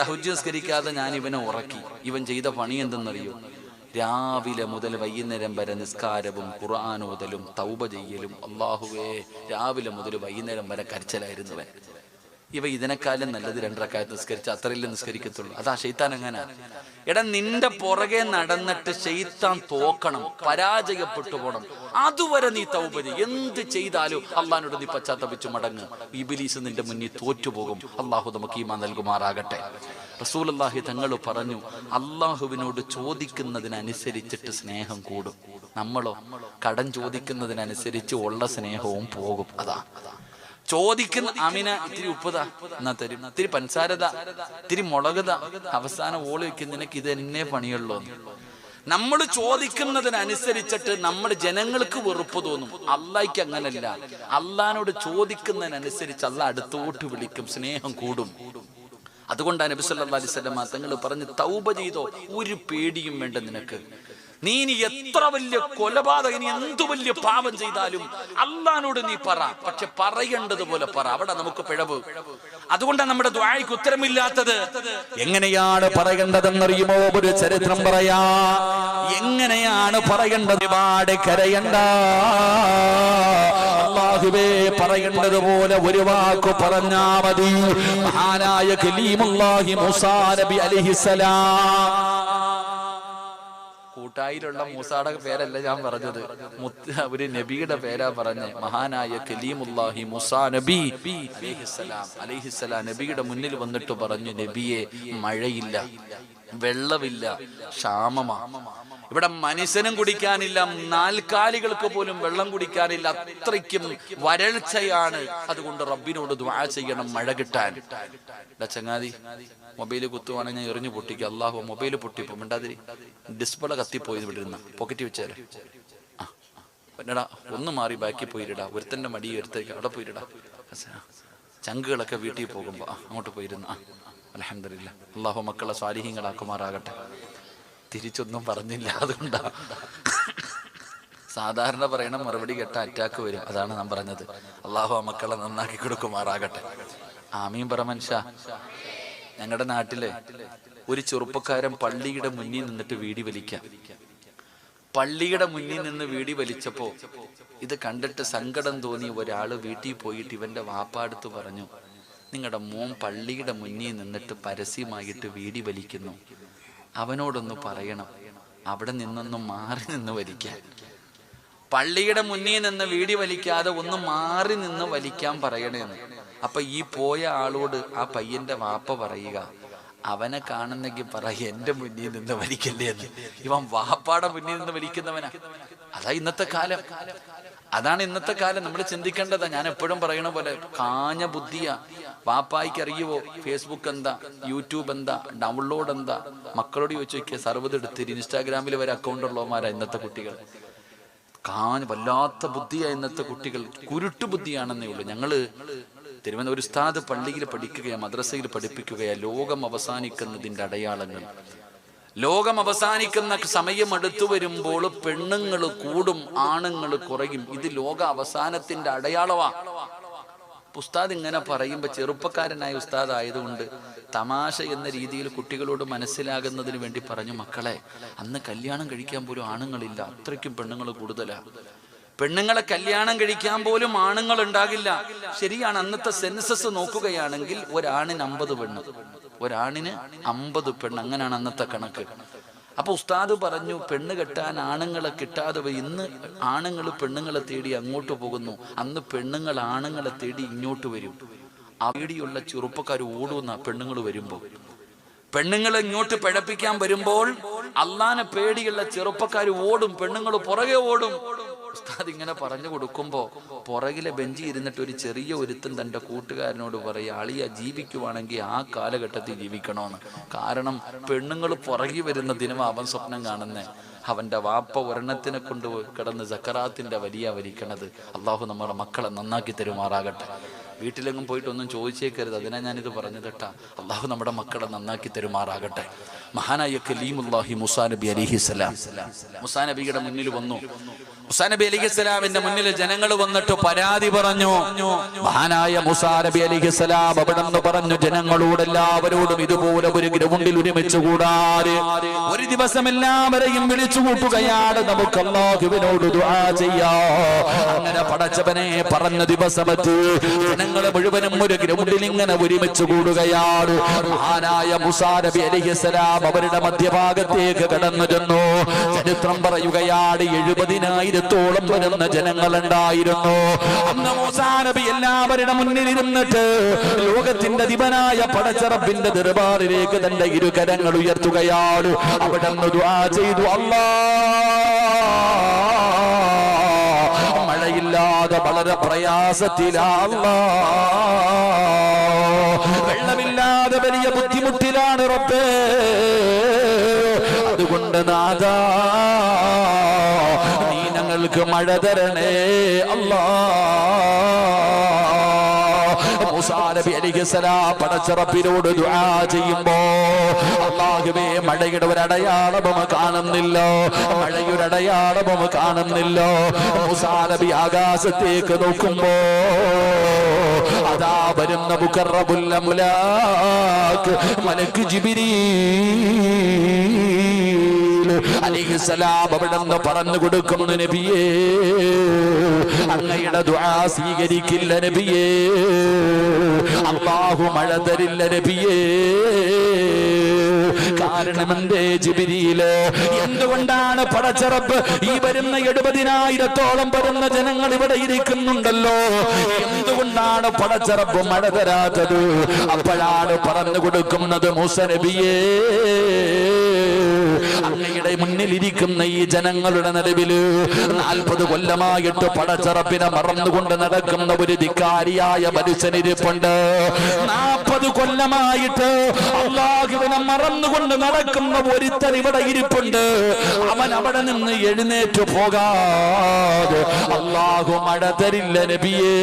Speaker 1: തഹജ്ജുദ് നിസ്കരിക്കാതെ ഞാൻ ഇവനെ ഉറക്കി. ഇവൻ ചെയ്ത പണി എന്തെന്നറിയോ? രാവിലെ മുതൽ വൈകുന്നേരം വരെ നിസ്കാരവും ഖുർആൻ ഓതലും തൗബ ചെയ്യലും. അല്ലാഹുവേ, രാവിലെ മുതൽ വൈകുന്നേരം വരെ കരച്ചിലായിരുന്നു. ഇവ ഇതിനേക്കാളും നല്ലത് 2 റക്അത്ത് നിസ്കരിച്ച് അത്രയല്ലേ നിസ്കരിക്കത്തുള്ളൂ. അതാ ശൈത്താൻ എങ്ങനെ. എടാ നിന്റെ പുറകെ നടന്നിട്ട് ശൈത്താൻ തോക്കണം, പരാജയപ്പെട്ടു പോണം. അതുവരെ നീ തൗബ ചെയ്യ്. എന്ത് ചെയ്താലും അള്ളാഹിനോട് നീ പശ്ചാത്തപിച്ചു മടങ്ങ്. ഇബ്ലീസ് നിന്റെ മുന്നിൽ തോറ്റുപോകും. അള്ളാഹു നമുക്ക് ഈമാൻ നൽകുമാറാകട്ടെ. റസൂലുള്ളാഹി തങ്ങൾ പറഞ്ഞു, അള്ളാഹുവിനോട് ചോദിക്കുന്നതിനനുസരിച്ചിട്ട് സ്നേഹം കൂടും. നമ്മളോ കടം ചോദിക്കുന്നതിനനുസരിച്ച് ഉള്ള സ്നേഹവും പോകും. അതാ ചോദിക്കുന്ന അമിന ഇത്തിരി ഉപ്പതാ എന്നാ തരും, ഇത്തിരി പഞ്ചസാരത, ഇത്തിരി മുളകത, അവസാനം ഓളി വെക്കും നിനക്ക് ഇത് എന്നെ പണിയുള്ളൂ. നമ്മൾ ചോദിക്കുന്നതിനനുസരിച്ചിട്ട് നമ്മുടെ ജനങ്ങൾക്ക് വെറുപ്പ് തോന്നും. അള്ളാഹിക്ക് അങ്ങനല്ല. അള്ളാഹിനോട് ചോദിക്കുന്നതിനനുസരിച്ച് അള്ളാഹ് അടുത്തോട്ട് വിളിക്കും, സ്നേഹം കൂടും. അതുകൊണ്ടാണ് നബി സല്ലല്ലാഹു അലൈഹി വസല്ലം തങ്ങൾ പറഞ്ഞ് തൗബ ചെയ്തോ, ഒരു പേടിയും വേണ്ട നിനക്ക്. നീ ഇനി എത്ര വലിയ കൊലപാതകം, ഇനി എന്തു വലിയ പാപം ചെയ്താലും അള്ളാഹിനോട് നീ പറ, പക്ഷെ പറയേണ്ടതുപോലെ പറ. അവിടെ നമുക്ക് പിഴവ്. അതുകൊണ്ടാണ് നമ്മുടെ ദുആയ്ക്ക് ഉത്തരമില്ലാത്തത്.
Speaker 2: എങ്ങനെയാണ് പറയേണ്ടതെന്നറിയുമോ? ഒരു ചരിത്രം പറയാ. എങ്ങനെയാണ് പറയേണ്ടത്? ഒരുപാട് കരയണ്ട. അല്ലാഹുവേ പറയേണ്ടതുപോലെ ഒരു വാക്ക് പറഞ്ഞാ മതി. മഹാനായ കലീമുല്ലാഹി മൂസാ നബി അലൈഹിസ്സലാം, കൂട്ടായിലുള്ള മൂസായുടെ പേരല്ല ഞാൻ പറഞ്ഞത്, ഒരു നബിയുടെ പേരാ പറഞ്ഞ്. മഹാനായ കലീമുല്ലാഹി മൂസാ നബി അലൈഹിസ്സലാം നബിയുടെ മുന്നിൽ വന്നിട്ട് പറഞ്ഞു, നബിയെ മഴയില്ല, വെള്ളമില്ല, ക്ഷാമമാ. ഇവിടെ മനുഷ്യനും കുടിക്കാനില്ല, നാൽക്കാലികൾക്ക് പോലും വെള്ളം കുടിക്കാനില്ല, അത്രയ്ക്കും വരൾച്ചയാണ്. അതുകൊണ്ട് റബ്ബിനോട് ദുആ ചെയ്യണം മഴ കിട്ടാൻ. ചങ്ങാതി മൊബൈല് കുത്തുവാണെങ്കിൽ ഞാൻ എറിഞ്ഞു പൊട്ടിക്കുക. അള്ളാഹു മൊബൈല് പൊട്ടിപ്പോ മിണ്ടാതിരി, ഡിസ്പ്ലേ കത്തിപ്പോയി ഇവിടെ ഇരുന്ന പോക്കറ്റ് വെച്ചേരെ. പിന്നെടാ ഒന്ന് മാറി ബാക്കി പോയിടാ, ഒരുത്തന്റെ മടി ഒരുത്തേക്ക് അവിടെ പോയിടാ. ചങ്കുകളൊക്കെ വീട്ടിൽ പോകുമ്പോ അങ്ങോട്ട് പോയിരുന്ന. അൽഹംദുലില്ലാ, അള്ളാഹു മക്കളെ സ്വാലിഹീങ്ങളാക്കുമാറാകട്ടെ. തിരിച്ചൊന്നും പറഞ്ഞില്ല, അതുകൊണ്ടാ. സാധാരണ പറയണ മറുപടി കേട്ട അറ്റാക്ക് വരും. അതാണ് ഞാൻ പറഞ്ഞത്. അള്ളാഹു ആ മക്കളെ നന്നാക്കി കൊടുക്കുമാറാകട്ടെ. ആമീൻ പറ മനുഷ്യ. ഞങ്ങളുടെ നാട്ടിലെ ഒരു ചെറുപ്പക്കാരൻ പള്ളിയുടെ മുന്നിൽ നിന്നിട്ട് വീടി വലിക്കാം. പള്ളിയുടെ മുന്നിൽ നിന്ന് വീടി വലിച്ചപ്പോ ഇത് കണ്ടിട്ട് സങ്കടം തോന്നി ഒരാള് വീട്ടിൽ പോയിട്ട് ഇവന്റെ വാപ്പാടുത്ത് പറഞ്ഞു, നിങ്ങളുടെ മോൻ പള്ളിയുടെ മുന്നിൽ നിന്നിട്ട് പരസ്യമായിട്ട് വീടി വലിക്കുന്നു, അവനോടൊന്ന് പറയണം അവിടെ നിന്നൊന്നും മാറി നിന്ന് വലിക്കാൻ. പള്ളിയുടെ മുന്നിൽ നിന്ന് വീടി വലിക്കാതെ ഒന്ന് മാറി നിന്ന് വലിക്കാൻ പറയണേന്ന്. അപ്പൊ ഈ പോയ ആളോട് ആ പയ്യന്റെ വാപ്പ പറയുക, അവനെ കാണുന്നെങ്കിൽ പറ എന്റെ മുന്നിൽ നിന്ന് വലിക്കല്ലേ എന്ന്. ഇവൻ വാപ്പാടെ മുന്നിൽ നിന്ന് വലിക്കുന്നവനാ. അതാ ഇന്നത്തെ കാലം. അതാണ് ഇന്നത്തെ കാലം. നമ്മൾ ചിന്തിക്കേണ്ടതാ. ഞാൻ എപ്പോഴും പറയണ പോലെ കാഞ്ഞ ബുദ്ധിയാ. വാപ്പായിക്ക് അറിയുവോ ഫേസ്ബുക്ക് എന്താ, യൂട്യൂബ് എന്താ, ഡൗൺലോഡ് എന്താ? മക്കളോട് ചോദിച്ചു നോക്കിയ സർവ്വത് എടുത്തിരി. ഇൻസ്റ്റാഗ്രാമിൽ വരെ അക്കൗണ്ട് ഉള്ളവന്മാരാ ഇന്നത്തെ കുട്ടികൾ. വല്ലാത്ത ബുദ്ധിയാ ഇന്നത്തെ കുട്ടികൾ. കുരുട്ടു ബുദ്ധിയാണെന്നേ ഉള്ളൂ. ഞങ്ങള് തിരുവനന്തപുരം ഒരു ഉസ്താദ് പള്ളിയിൽ പഠിക്കുകയാ, മദ്രസയിൽ പഠിപ്പിക്കുകയാ, ലോകം അവസാനിക്കുന്നതിന്റെ അടയാളങ്ങൾ. ലോകം അവസാനിക്കുന്ന സമയം അടുത്തു വരുമ്പോൾ പെണ്ണുങ്ങൾ കൂടും, ആണുങ്ങൾ കുറയും. ഇത് ലോക അവസാനത്തിന്റെ അടയാളമാ. ഉസ്താദ് ഇങ്ങനെ പറയുമ്പോ ചെറുപ്പക്കാരനായ ഉസ്താദ് ആയതുകൊണ്ട് തമാശ എന്ന രീതിയിൽ കുട്ടികളോട് മനസ്സിലാകുന്നതിന് വേണ്ടി പറഞ്ഞു, മക്കളെ അന്ന് കല്യാണം കഴിക്കാൻ പോലും ആണുങ്ങളില്ല, അത്രയ്ക്കും പെണ്ണുങ്ങൾ കൂടുതലാ. പെണ്ണുങ്ങളെ കല്യാണം കഴിക്കാൻ പോലും ആണുങ്ങൾ ഉണ്ടാകില്ല. ശരിയാണ്. അന്നത്തെ സെൻസസ് നോക്കുകയാണെങ്കിൽ ഒരാണിന് 50 പെണ്ണ്, ഒരാണിന് 50 പെണ്ണ്, അങ്ങനെയാണ് അന്നത്തെ കണക്ക്. അപ്പൊ ഉസ്താദ് പറഞ്ഞു, പെണ്ണ് കെട്ടാൻ ആണുങ്ങളെ കിട്ടാതെ ഇന്ന് ആണുങ്ങൾ പെണ്ണുങ്ങളെ തേടി അങ്ങോട്ട് പോകുന്നു, അന്ന് പെണ്ണുങ്ങൾ ആണുങ്ങളെ തേടി ഇങ്ങോട്ട് വരും. അവിടെയുള്ള ചെറുപ്പക്കാർ ഓടുന്ന പെണ്ണുങ്ങൾ വരുമ്പോ, പെണ്ണുങ്ങൾ ഇങ്ങോട്ട് പിഴപ്പിക്കാൻ വരുമ്പോൾ അള്ളാനെ പേടിയുള്ള ചെറുപ്പക്കാർ ഓടും, പെണ്ണുങ്ങൾ പുറകെ ഓടും. ഉസ്താദ് ഇങ്ങനെ പറഞ്ഞു കൊടുക്കുമ്പോ പുറകിലെ ബെഞ്ചി ഇരുന്നിട്ട് ഒരു ചെറിയ ഒരുത്തൻ തന്റെ കൂട്ടുകാരനോട് പറയും, അളിയ ജീവിക്കുവാണെങ്കിൽ ആ കാലഘട്ടത്തിൽ ജീവിക്കണമെന്ന്. കാരണം പെണ്ണുങ്ങൾ പുറകി വരുന്ന ദിനം അവൻ സ്വപ്നം കാണുന്നേ. അവന്റെ വാപ്പ ഒരെണ്ണത്തിനെ കൊണ്ട് കിടന്ന് സക്കറാത്തിന്റെ വലിയ വലിക്കണത്. അള്ളാഹു നമ്മുടെ മക്കളെ നന്നാക്കി തരുമാറാകട്ടെ. വീട്ടിലെങ്ങും പോയിട്ടൊന്നും ചോദിച്ചേക്കരുത്. അതിനാ ഞാനിത് പറഞ്ഞത് കേട്ടാ. അള്ളാഹു നമ്മുടെ മക്കളെ നന്നാക്കി തരുമാറാകട്ടെ.
Speaker 1: മഹാനായ കലീമുല്ലാഹി മൂസാ നബി അലൈഹിസ്സലാം മൂസാ നബിയുടെ മുന്നിൽ വന്നു. മൂസാ നബി അലൈഹിസ്സലാമിന്റെ മുന്നിൽ ജനങ്ങൾ വന്നിട്ട് പരാതി പറഞ്ഞു. മഹാനായ മൂസാ നബി അലൈഹിസ്സലാം അവിടെന്ന് പറഞ്ഞു, ജനങ്ങളോട് എല്ലാവരോടും ഇതുപോലെ ഒരു ഗ്രൗണ്ടിൽ ഒരുമിച്ച് കൂടാറ് ഒരു ദിവസം എല്ലാവരെയും വിളിച്ചു കൂട്ടുകയാണ്, നമുക്ക് അല്ലാഹുവിനോട് ദുആ ചെയ്യാം. അങ്ങനെ പടച്ചവനെ പറഞ്ഞ ദിവസമത്ത് ജനങ്ങൾ മുഴുവനും ഒരു ഗ്രൗണ്ടിൽ ഇങ്ങനെ ഒരുമിച്ച് കൂടുകയാണ്. മഹാനായ മൂസാ നബി അലൈഹിസ്സലാം അവരുടെ മധ്യഭാഗത്തേക്ക് കടന്നു ചെന്നു. ചരിത്രം പറയുകയാണ് 70,000-ഓളം വരുന്ന ജനങ്ങളുണ്ടായിരുന്നു. അന്ന് മൂസാ നബി എല്ലാവരുടെ മുന്നിൽ ഇരുന്നിട്ട് ലോകത്തിന്റെ അധിപനായ പടച്ച റബ്ബിന്റെ ദർബാറിലേക്ക് തന്റെ ഇരുകരങ്ങൾ ഉയർത്തുകയാണ്. അവിടെ നിന്ന് ദുആ ചെയ്തു, അല്ലാഹ് മഴയില്ലാതെ വളരെ പ്രയാസത്തിലാ അല്ലാഹ്, വെള്ളമില്ലാതെ വലിയ ബുദ്ധിമുട്ടിലാണ് റബ്ബേ, അതുകൊണ്ട് നാഥാ നീ ഞങ്ങൾക്ക് മഴ തരണേ അല്ലാഹ്. മൂസാ നബി അലൈഹിസ്സലാം പടച്ച റബ്ബിനോട് ദുആ ചെയ്യുമ്പോ അല്ലാഹുവേ മഴയുടെ ഒരു അടയാളവും കാണുന്നില്ല, മഴയുടെ അടയാളവും കാണുന്നില്ല. മൂസാ നബി ആകാശത്തേക്ക് നോക്കുമ്പോ അതാ വരുന്ന മുഖറബുൽ അംലാക്ക് മലക്ക് ജിബ്രീൽ അലൈഹിസ്സലാം അവിടെന്ന് പറഞ്ഞു കൊടുക്കുന്നു, നബിയേ അങ്ങയുടെ ദുആ സ്വീകരിക്കില്ല നബിയേ, അല്ലാഹു മഴ തരില്ല നബിയേ. കാരണം എന്തേ ജിബ്രീല്, എന്തുകൊണ്ടാണ് പടച്ച റബ്ബ് ഈ വരുന്ന 70,000-ഓളം വരുന്ന ജനങ്ങൾ ഇവിടെ ഇരിക്കുന്നുണ്ടല്ലോ, എന്തുകൊണ്ടാണ് പടച്ച റബ്ബ് മഴ തരാത്തത്? അപ്പോഴാണ് പറഞ്ഞു കൊടുക്കുന്നത്, മൂസാ നബിയേ അങ്ങയുടെ മുന്നിലിരിക്കുന്ന ഈ ജനങ്ങളുടെ നടുവില് 40 കൊല്ലമായിട്ട് പടച്ച റബ്ബിനെ മറന്നുകൊണ്ട് നടക്കുന്ന ഒരു ധിക്കാരിയായ മനുഷ്യനിരിപ്പുണ്ട്. 40 കൊല്ലമായിട്ട് അല്ലാഹുവിനെ മറന്നുകൊണ്ട് നടക്കുന്ന ഒരുത്തൻ ഇവിടെ ഇരിപ്പുണ്ട്. അവൻ അവിടെ നിന്ന് എഴുന്നേറ്റ് പോകാതെ അല്ലാഹു മഴ തരില്ല നബിയേ.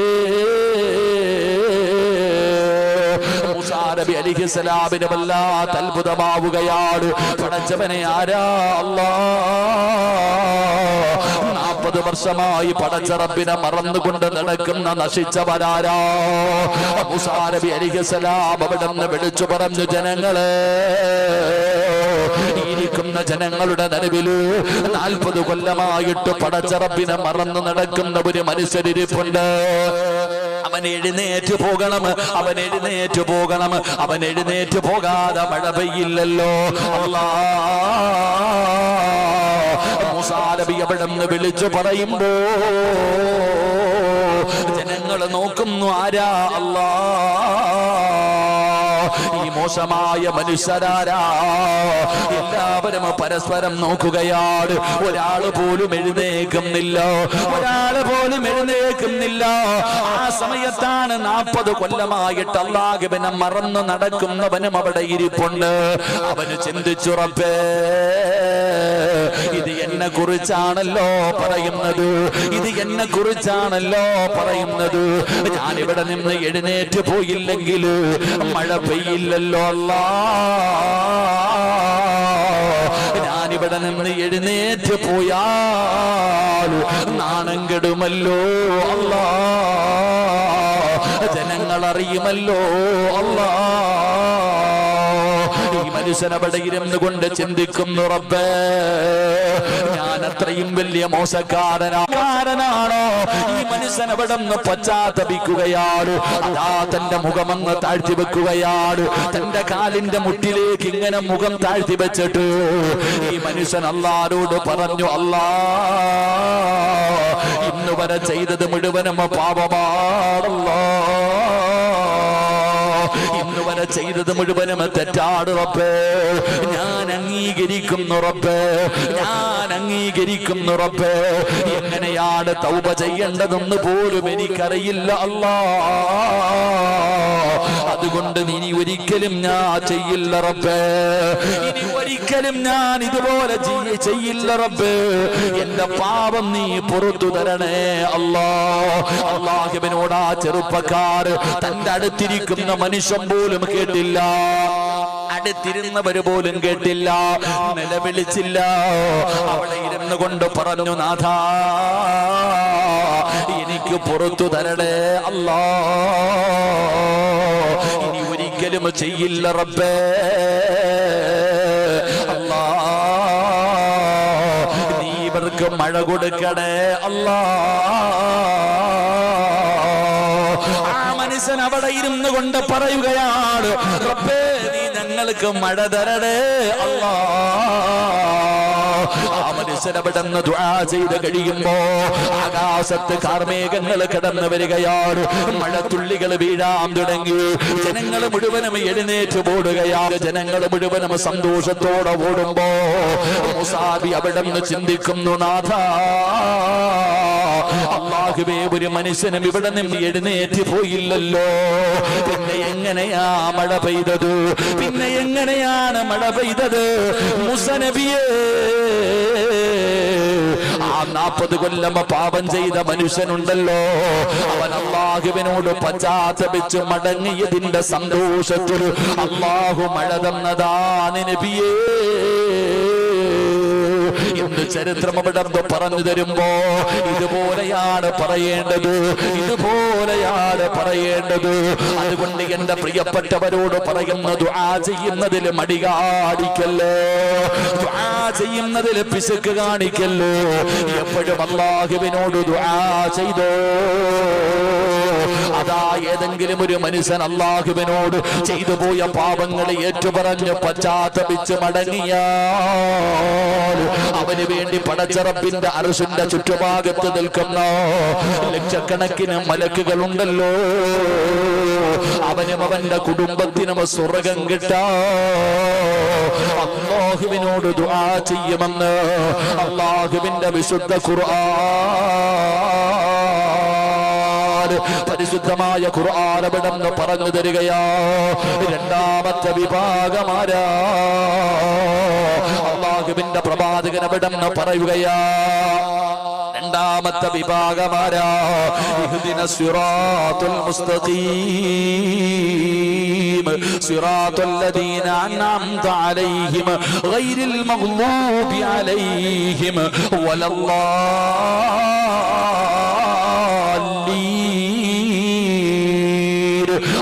Speaker 1: മൂസാ നബി അലൈഹിസ്സലാമിന് വല്ലാത്ത അത്ഭുതമാവുകയാണ്. പടച്ചവനെ ആരാ അല്ലാഹ്, 40 വർഷമായി പടച്ച റബ്ബിനെ മറന്നുകൊണ്ട് നടക്കുന്ന നശിച്ചവരാരാ? മൂസാ നബി അലൈഹിസ്സലാം അവിടെ നിന്ന് വിളിച്ചു പറഞ്ഞു, ജനങ്ങളെ ഇരിക്കുന്ന ജനങ്ങളുടെ നടുവില് 40 കൊല്ലമായിട്ട് പടച്ച റബ്ബിനെ മറന്നു നടക്കുന്ന ഒരു മനുഷ്യരിപ്പുണ്ട്. അവൻ എഴുന്നേറ്റ് പോകണം, അവൻ എഴുന്നേറ്റ് പോകണം, അവൻ എഴുന്നേറ്റ് പോകാതെ മഴ പെയ്യില്ലല്ലോ അല്ലാഹ്. മൂസാ നബി അവിടെ നിന്ന് വിളിച്ചു പറയുമ്പോ ജനങ്ങൾ നോക്കുന്നു, ആരാ അല്ലാഹ്, ഈ മോശമായ മനുഷ്യരാരാ? എല്ലാവരും പരസ്പരം നോക്കുകയാണ്. ഒരാള് പോലും എഴുന്നേക്കുന്നില്ല, ഒരാള് പോലും എഴുന്നേക്കുന്നില്ല. ആ സമയത്താണ് 40 കൊല്ലമായിട്ട് അല്ലാഹുവിനെ മറന്നു നടക്കുന്നവനും അവിടെ ഇരിപ്പുണ്ട്. അവന് ചിന്തിച്ചു, റബ്ബേ ഇത് എന്നെ കുറിച്ചാണല്ലോ പറയുന്നത്, ഇത് എന്നെ കുറിച്ചാണല്ലോ പറയുന്നത്. ഞാനിവിടെ നിന്ന് എഴുന്നേറ്റ് പോയില്ലെങ്കിൽ മഴ പെയ്യില്ലല്ലോ അല്ലാഹ്. ഞാനിവിടെ നിന്ന് എഴുന്നേറ്റ് പോയാൽ നാണം കെടുമല്ലോ അല്ലാഹ്, ജനങ്ങൾ അറിയുമല്ലോ അല്ലാഹ്. ഈ മനുഷ്യൻ അവിടെ ഇരുന്ന് കൊണ്ട് ചിന്തിക്കുന്നു, റബ്ബേ ഞാൻ അത്രയും വലിയ മോശക്കാരനാണോ? ഈ മനുഷ്യൻ അവിടെ നിന്ന് പശ്ചാത്തപിക്കുകയാണ്. അതാ തന്റെ മുഖമങ്ങ് താഴ്ത്തി വെക്കുകയാണ്. തന്റെ കാലിന്റെ മുട്ടിലേക്ക് ഇങ്ങനെ മുഖം താഴ്ത്തി വെച്ചിട്ട് ഈ മനുഷ്യൻ അല്ലാഹുവോട് പറഞ്ഞു, അല്ലാഹ് ഇന്ന് വരെ ചെയ്തത് മുഴുവനും പാപമാണല്ലോ, ഇന്ന് വരെ ചെയ്തത് മുഴുവനും തെറ്റാണ് റബ്ബേ. ഞാൻ അംഗീകരിക്കുന്നു റബ്ബേ, ഞാൻ അംഗീകരിക്കുന്നു റബ്ബേ. എങ്ങനെയാണ് തൗബ ചെയ്യേണ്ടതെന്ന് പോലും എനിക്കറിയില്ല അല്ലാഹ്. അതുകൊണ്ട് ഇനി ഒരിക്കലും ഞാൻ ചെയ്യില്ല റബ്ബേ, ഇനി ഒരിക്കലും ഞാൻ ഇതുപോലെ ചെയ്യില്ല റബ്ബേ. എന്റെ പാപം നീ പുറത്തു തരണേ അല്ലാഹ്. അല്ലാഹുവിനോട് ആ ചെറുപ്പക്കാർ തന്റെ അടുത്തിരിക്കുന്ന മനുഷ്യൻ പോലും കേട്ടില്ല.
Speaker 2: അടുത്തിരുന്നവര് പോലും കേട്ടില്ല, നിലവിളിച്ചില്ല. അവിടെ ഇരുന്നു കൊണ്ട് പറഞ്ഞു, നാഥാ എനിക്ക് പുറത്തു തരണേ അല്ലാ, ഇനി ഒരിക്കലും ചെയ്യില്ല റബ്ബേ. അല്ലാ നീ ഇവർക്ക് മഴ കൊടുക്കണേ അല്ലാ. ആ മനുഷ്യൻ അവിടെ ഇരുന്നു കൊണ്ട് പറയുകയാണ്, റബ്ബേ നീ ഞങ്ങൾക്ക് മഴ തരണേ അല്ലാ. ആ മനുഷ്യനവിടെന്ന് ദുആ ചെയ്ത് കഴിയുമ്പോ ആകാശത്ത് കാർമേഘങ്ങൾ കടന്നു വരികയാണ്, മഴത്തുള്ളികൾ വീഴാൻ തുടങ്ങി. ജനങ്ങൾ മുഴുവനും എഴുന്നേറ്റ് ഓടുകയാണ്. ജനങ്ങൾ മുഴുവനും സന്തോഷത്തോടെ ഓടുമ്പോ മൂസാബി അവിടെ നിന്ന് ചിന്തിക്കുന്നു, നാഥാ അല്ലാഹുവേ ഒരു മനുഷ്യനും ഇവിടെ നിന്ന് എഴുന്നേറ്റ് പോയില്ലല്ലോ, പിന്നെ എങ്ങനെയാ മഴ പെയ്തത്? പിന്നെ എങ്ങനെയാണ് മഴ പെയ്തത്? മൂസാ നബിയേ, ആ 40 കൊല്ലം പാപം ചെയ്ത മനുഷ്യനുണ്ടല്ലോ, അവൻ അല്ലാഹുവിനോട് പശ്ചാത്തപിച്ച് മടങ്ങിയതിന്റെ സന്തോഷത്തിൽ അല്ലാഹു മഴ തന്നതാണ് നബിയേ എന്ന് ചരിത്രം അവിടെ പറഞ്ഞു തരുമ്പോ ഇതുപോലെയാണ് പറയേണ്ടത്, ഇതുപോലെയാണ് പറയേണ്ടത്. അതുകൊണ്ട് എന്റെ പ്രിയപ്പെട്ടവരോട് പറയുന്ന ദുആ ചെയ്യുന്നതിൽ മടി കാണിക്കല്ലോ, ദുആ ചെയ്യുന്നതിൽ പിശുക്ക് കാണിക്കല്ലോ. എപ്പോഴും അല്ലാഹുവിനോട് ദുആ ചെയ്തോ. അതാ ഏതെങ്കിലും ഒരു മനുഷ്യൻ അല്ലാഹുവിനോട് ചെയ്തു പോയ പാപങ്ങൾ ഏറ്റുപറഞ്ഞ് പശ്ചാത്തപിച്ച് മടങ്ങിയാൽ അവന് വേണ്ടി പടച്ച റബ്ബിന്റെ അർശിന്റെ ചുറ്റുഭാഗത്ത് നിൽക്കുന്ന ലക്ഷക്കണക്കിന് മലക്കുകളുണ്ടല്ലോ, അവനും അവന്റെ കുടുംബത്തിനും സ്വർഗ്ഗം കിട്ടാൻ അല്ലാഹുവിനോട് ദുആ ചെയ്യുമെന്ന് അല്ലാഹുവിന്റെ വിശുദ്ധ ഖുർആൻ, പരിശുദ്ധമായ ഖുർആൻ അവിടെന്ന് പറഞ്ഞു തരികയാ. രണ്ടാമത്തെ വിഭാഗമാരാ അല്ലാഹുവിന്റെ പ്രവാചകൻ അവിടെന്ന് പറയുകയാ. രണ്ടാമത്തെ വിഭാഗമാരാ, ഇഹ്ദിനസ് സിറാത്തുൽ മുസ്തഖീം സിറാത്തുൽ ലദീന അൻഅംത അലൈഹിം ഗൈറിൽ മഗ്ലൂബി അലൈഹിം വലല്ലാലീൻ.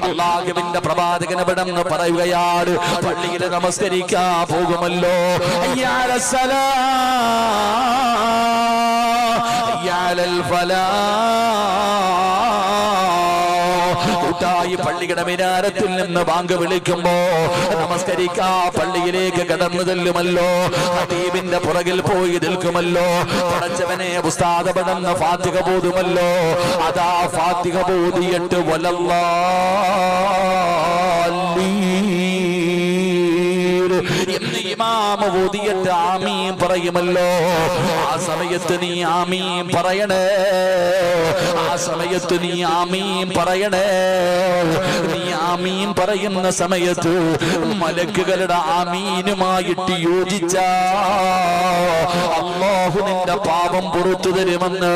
Speaker 2: അല്ലാഹുവിന്റെ പ്രവാചകൻ അവിടെന്ന് പറയുകയാണ്, പള്ളിയിൽ നമസ്കരിക്കാൻ പോകുമല്ലോ, കൂട്ടായി പള്ളിയുടെ മിനാരത്തിൽ നിന്ന് ബാങ്ക് വിളിക്കുമ്പോ നമസ്കരിക്കാ പള്ളിയിലേക്ക് കടന്നു ചെല്ലുമല്ലോ, ഹബീബിന്റെ പുറകിൽ പോയി നിൽക്കുമല്ലോ, പടച്ചവനെ ഉസ്താദ് പടന്ന ഫാത്തിഹ ബോധുമല്ലോ. അതാ ഫാത്തിഹ ബോധിയിട്ട് എന്ന് ഇമാമ ഓതിയിട്ട് ആമീൻ പറയുമല്ലോ. ആ സമയത്ത് നീ ആമീൻ പറയണേ, ആ സമയത്ത് നീ ആമീൻ പറയണേ. നീ ആമീൻ പറയുന്ന സമയത്ത് മലക്കുകളുടെ ആമീനുമായിട്ട് യോജിച്ച അല്ലാഹു നിന്റെ പാപം പുറത്തു തരുമെന്ന്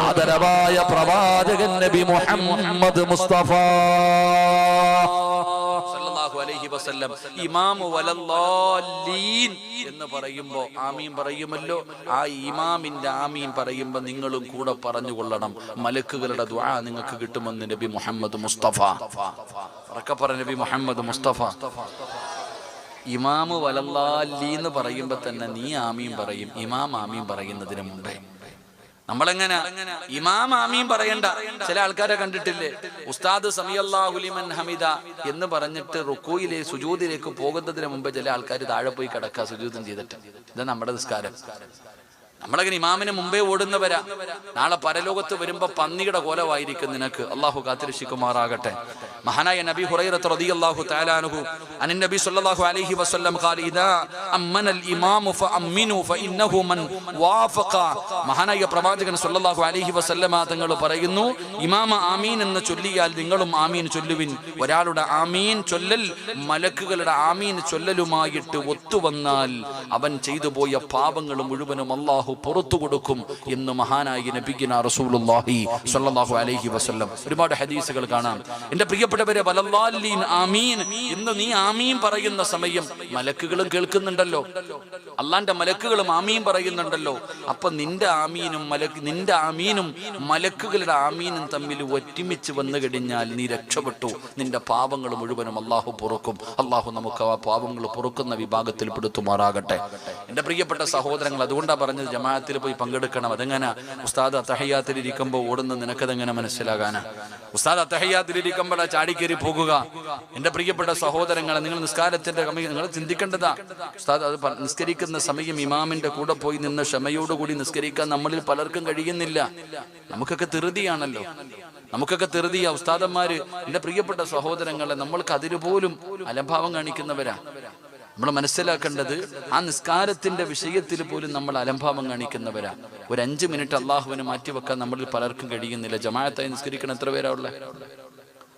Speaker 2: ആദരവായ പ്രവാചകൻ നബി മുഹമ്മദ് മുസ്തഫ സല്ലല്ലാഹു അലൈഹി വസല്ലം ഇമാമു വലല്ലാലീൻ എന്ന് പറയുമ്പോ ആമീൻ പറയുമല്ലോ. ആ ഇമാമിന്റെ ആമീൻ പറയുമ്പോ നിങ്ങളും കൂടെ പറഞ്ഞുകൊള്ളണം, മലക്കുകളുടെ ദുആ നിങ്ങൾക്ക് കിട്ടുമെന്ന് നബി മുഹമ്മദ് മുസ്തഫ. ഉറക്കെ പറ, നബി മുഹമ്മദ് മുസ്തഫ. ഇമാമു വലല്ലാലീൻ എന്ന് പറയുമ്പോ തന്നെ നീ ആമീൻ പറയും, ഇമാം ആമീൻ പറയുന്നതിന് മുമ്പേ. നമ്മളെങ്ങനെ ഇമാം ആമീൻ പറയണ്ട. ചില ആൾക്കാരെ കണ്ടിട്ടില്ലേ, ഉസ്താദ് സമിയല്ലാഹു ലിമൻ ഹമിദ എന്ന് പറഞ്ഞിട്ട് റുക്കൂയിലെ സുജൂദിലേക്ക് പോകുന്നതിന് മുമ്പ് ചില ആൾക്കാർ താഴെ പോയി കിടക്കുക സുജൂദും ചെയ്തിട്ട്. ഇത് നമ്മുടെ നിസ്കാരം. നമ്മളങ്ങനെ ഇമാമിന് മുമ്പേ ഓടുന്നവരാ. നാളെ പരലോകത്ത് വരുമ്പോ പന്നിയുടെ കോലമായിരിക്കും നിനക്ക്. അള്ളാഹു കാത്തിരക്ഷിക്കുമാറാകട്ടെ. മഹാനായ നബി ഹുറൈറ റളിയല്ലാഹു തആല അൻഹു അൻ നബി സല്ലല്ലാഹു അലൈഹി വസല്ലം ഖാല ഇദാ അമ്മനൽ ഇമാമു ഫഅമ്മിനു ഫഇന്നഹു മൻ വാഫഖ. മഹാനായ പ്രവാചകൻ സല്ലല്ലാഹു അലൈഹി വസല്ലമ തങ്ങൾ പറയുന്നു, ഇമാമ ആമീൻ എന്ന് ചൊല്ലിയാൽ നിങ്ങളും ആമീൻ ചൊല്ലുവിൻ. ഒരാളുടെ ആമീൻ ചൊല്ലൽ മലക്കുകളുടെ ആമീൻ ചൊല്ലലുമായിട്ട് ഒത്തുവന്നാൽ അവൻ ചെയ്തു പോയ പാപങ്ങൾ മുഴുവനും അല്ലാഹു
Speaker 1: അള്ളാഹു പുറത്തു കൊടുക്കും എന്ന് മഹാനായി നബിയുനാ റസൂലുള്ളാഹി സ്വല്ലല്ലാഹു അലൈഹി വസല്ലം. ഒരുപാട് ഹദീസുകൾ കാണാം. എന്റെ പ്രിയപ്പെട്ടവരെ, വലല്ലാലീൻ ആമീൻ എന്ന് നീ ആമീൻ പറയുന്ന സമയം മലക്കുകളും കേൾക്കുന്നുണ്ടല്ലോ, അള്ളാന്റെ മലക്കുകളും ആമീൻ പറയുന്നുണ്ടല്ലോ. അപ്പൊ നിന്റെ ആമീനും മലക്കുകളുടെ ആമീനും തമ്മിൽ ഒരുമിച്ച് വന്നു കഴിഞ്ഞാൽ നീ രക്ഷപ്പെട്ടു. നിന്റെ പാപങ്ങൾ മുഴുവനും അള്ളാഹു പൊറുക്കും. അള്ളാഹു നമുക്ക് ആ പാപങ്ങൾ പൊറുക്കുന്ന വിഭാഗത്തിൽ പെടുത്തുമാറാകട്ടെ. എന്റെ പ്രിയപ്പെട്ട സഹോദരങ്ങൾ, അതുകൊണ്ടാണ് പറഞ്ഞത് ജമാഅത്തിൽ പോയി പങ്കെടുക്കണം. അതെങ്ങനെ ഉസ്താദ് അത്തഹിയ്യാത്തിൽ ഇരിക്കുമ്പോൾ ഓടുന്ന നിനക്കതെങ്ങനെ മനസ്സിലാകാനാ? ഉസ്താദ് അത്തഹിയ്യാത്തിൽ ഇരിക്കുമ്പോൾ ചാടിക്കേറി പോകുക. എന്റെ പ്രിയപ്പെട്ട സഹോദരങ്ങളെ, നിങ്ങൾ നിസ്കാരത്തിന്റെ നിങ്ങൾ ചിന്തിക്കേണ്ടതാ. ഉസ്താദ് അത് നിസ്കരിക്കുന്ന സമയം ഇമാമിന്റെ കൂടെ പോയി നിന്ന് ക്ഷമയോടുകൂടി നിസ്കരിക്കാൻ നമ്മളിൽ പലർക്കും കഴിയുന്നില്ല. നമുക്കൊക്കെ ധൃതിയാണല്ലോ, നമുക്കൊക്കെ ധൃതിയാ. ഉസ്താദന്മാര്, എന്റെ പ്രിയപ്പെട്ട സഹോദരങ്ങളെ, നമ്മൾക്ക് അതിന് പോലും അലംഭാവം കാണിക്കുന്നവരാ. നമ്മൾ മനസ്സിലാക്കേണ്ടത് ആ നിസ്കാരത്തിന്റെ വിഷയത്തിൽ പോലും നമ്മൾ അലംഭാവം കാണിക്കുന്നവരാ. ഒരു 5 മിനിറ്റ് അള്ളാഹുവിനെ മാറ്റിവെക്കാൻ നമ്മളിൽ പലർക്കും കഴിയുന്നില്ല. ജമാഅത്തായി നിസ്കരിക്കണം എത്ര പേരാ ഉള്ളത്?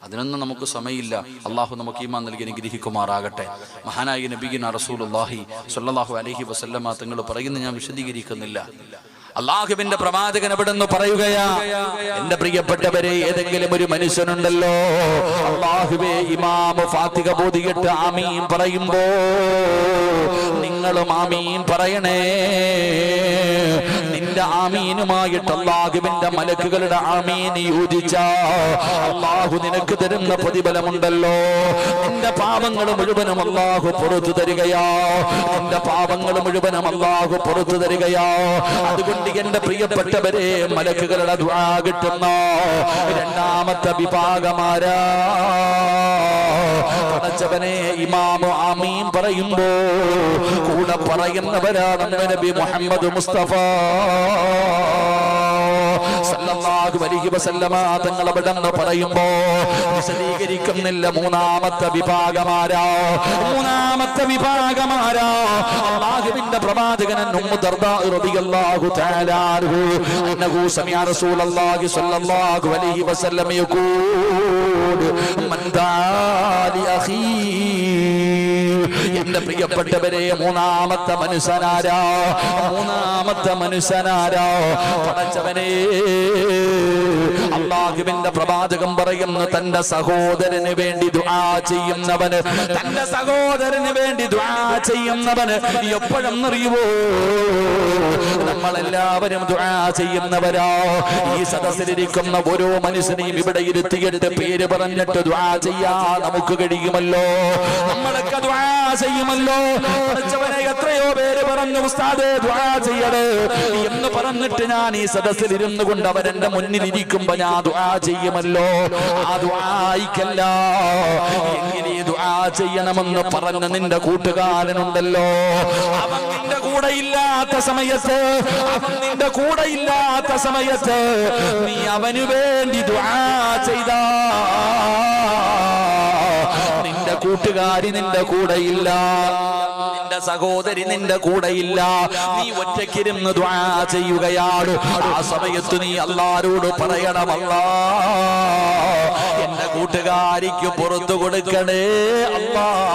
Speaker 1: അതിനൊന്നും നമുക്ക് സമയമില്ല. അള്ളാഹു നമുക്ക് ഈമാൻ നൽകി അനുഗ്രഹിക്കുമാറാകട്ടെ. മഹാനായ നബിയുനാ റസൂലുള്ളാഹി സ്വല്ലല്ലാഹു അലൈഹി വസല്ലമ തങ്ങൾ പറയുന്നത് ഞാൻ വിശദീകരിക്കുന്നില്ല. അള്ളാഹുവിന്റെ പ്രവാചകൻ എവിടെന്ന് പറയുകയാ, എന്റെ പ്രിയപ്പെട്ടവരെ, ഏതെങ്കിലും ഒരു മനുഷ്യനുണ്ടല്ലോ, അള്ളാഹുവേ ഇമാം ഫാത്തിഹ ബോധിയിട്ട് ആമീൻ പറയുമ്പോ നിങ്ങളും ആമീൻ പറയണേ. നിന്റെ ആമീനുമായിട്ട് അള്ളാഹുവിന്റെ മലക്കുകളുടെ ആമീൻ യോജിച്ച അള്ളാഹു നിനക്ക് തരുന്ന പ്രതിഫലമുണ്ടല്ലോ. നിന്റെ പാപങ്ങൾ മുഴുവനും അള്ളാഹു പുറത്തു തരികയാ. നിന്റെ പാപങ്ങൾ മുഴുവനും അള്ളാഹു പുറത്തു തരികയാ. അതുകൊണ്ട് എന്റെ പ്രിയപ്പെട്ടവരെ, മലക്കുകളുടെ ദുആ കിട്ടുന്ന രണ്ടാമത്തെ വിഭാഗമാരാ. പടച്ചവനെ, ഇമാമു ആമീൻ പറയുമ്പോ കൂടെ പറയുന്നവരാണ് നബി മുഹമ്മദ് മുസ്തഫ സല്ലല്ലാഹു അലൈഹി വസല്ലമ തങ്ങൾ അവിടെന്ന് പറയുമ്പോ വിശദീകരിക്കുന്നില്ല. മൂന്നാമത്തെ വിഭാഗമാരാ അല്ലാഹുവിന്റെ പ്രവാചകൻ ഉമ്മു ദർദാ റളിയല്ലാഹു തആല അൻഹു സമിഅ റസൂലുള്ളാഹി സ്വല്ലല്ലാഹു അലൈഹി വസല്ലം യഖൂൽ മൻ ദാലി അഖീ. എന്റെ പ്രിയപ്പെട്ടവരെ, മൂന്നാമത്തെ മനുഷ്യനാരാ? പടച്ചവനെ, അല്ലാഹുവിന്റെ പ്രവാചകൻ പറയുന്നു, തന്റെ സഹോദരന് വേണ്ടി ദുആ ചെയ്യുന്നവന്, എപ്പോഴെന്നറിയുവോ? നമ്മളെല്ലാവരും ദുആ ചെയ്യുന്നവരാ. ഈ സദസ്സിലിരിക്കുന്ന ഓരോ മനുഷ്യനെയും ഇവിടെ ഇരുത്തിയിട്ട് പേര് പറഞ്ഞിട്ട് ദുആ ചെയ്യാൻ നമുക്ക് കഴിയുമല്ലോ. നമ്മളൊക്കെ ദുആ ചെയ്യുമല്ലോ. എത്രയോ പേര് പറഞ്ഞു, ഉസ്താദേ ദുആ ചെയ്യണേ എന്ന് പറഞ്ഞിട്ട് ഞാൻ ഈ സദസ്സിൽ ഇരുന്നു കൊണ്ട് അവരെന്റെ മുന്നിൽ ഇരിക്കുമ്പോ ഞാൻ ദുആ ചെയ്യുമല്ലോ. ആ ദുആയിക്കല്ല, എങ്ങനെ ദുആ ചെയ്യണമെന്ന് പറഞ്ഞ നിന്റെ കൂട്ടുകാരനുണ്ടല്ലോ, അവൻ നിന്റെ കൂടെ ഇല്ലാത്ത സമയത്ത് നീ അവന് വേണ്ടി ദുആ ചെയ്താ, നിന്റെ കൂട്ടുകാരി നിന്റെ കൂടെയില്ല, നിന്റെ സഹോദരി നിന്റെ കൂടെയില്ല, നീ ഒറ്റയ്ക്കിരുന്ന് ദുആ ചെയ്യുകയാണ്. ആ സമയത്ത് നീ അല്ലാഹുവോട് പറയണം, അല്ലാഹ് എന്റെ കൂട്ടുകാരിക്ക് പുറത്തു കൊടുക്കണേ അല്ലാഹ്.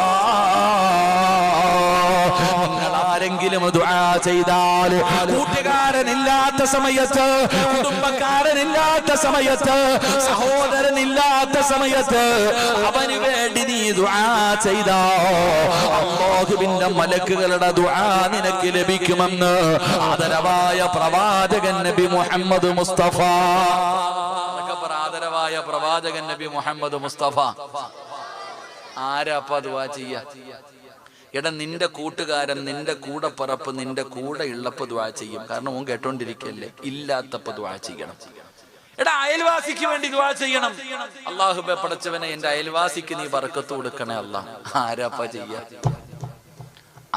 Speaker 1: ആരെങ്കിലും ദുആ ചെയ്താൽ, കൂട്ടുകാരനില്ലാത്ത സമയത്ത്, കുടുംബക്കാരനില്ലാത്ത സമയത്ത്, സഹോദരനില്ലാത്ത സമയത്ത് അവന് വേണ്ടി നീ ദുആ ചെയ്താ അല്ലാഹുവിന്റെ മലക്കുകളുടെ ദുആ നിനക്ക് ലഭിക്കുമെന്ന് ആദരവായ പ്രവാചകൻ നബി മുഹമ്മദ് മുസ്തഫ. ആദരവായ പ്രവാചകൻ നബി മുഹമ്മദ് മുസ്തഫ ആരാപ്പ ദുആ ചെയ്യാ? എടാ, നിന്റെ കൂട്ടുകാരൻ, നിന്റെ കൂടെ പറപ്പ് നിന്റെ കൂടെ ഉള്ളപ്പോ ദുആ ചെയ്യും. കാരണം ഓൻ കേട്ടോണ്ടിരിക്കല്ലേ. ഇല്ലാത്തപ്പോ ദുആ ചെയ്യണം. എടാ, അയൽവാസിക്ക് വേണ്ടി ദുആ ചെയ്യണം. അല്ലാഹുവേ പടച്ചവനെ, എന്റെ അയൽവാസിക്ക് നീ ബർക്കത്ത് കൊടുക്കണേ അല്ലാഹ്.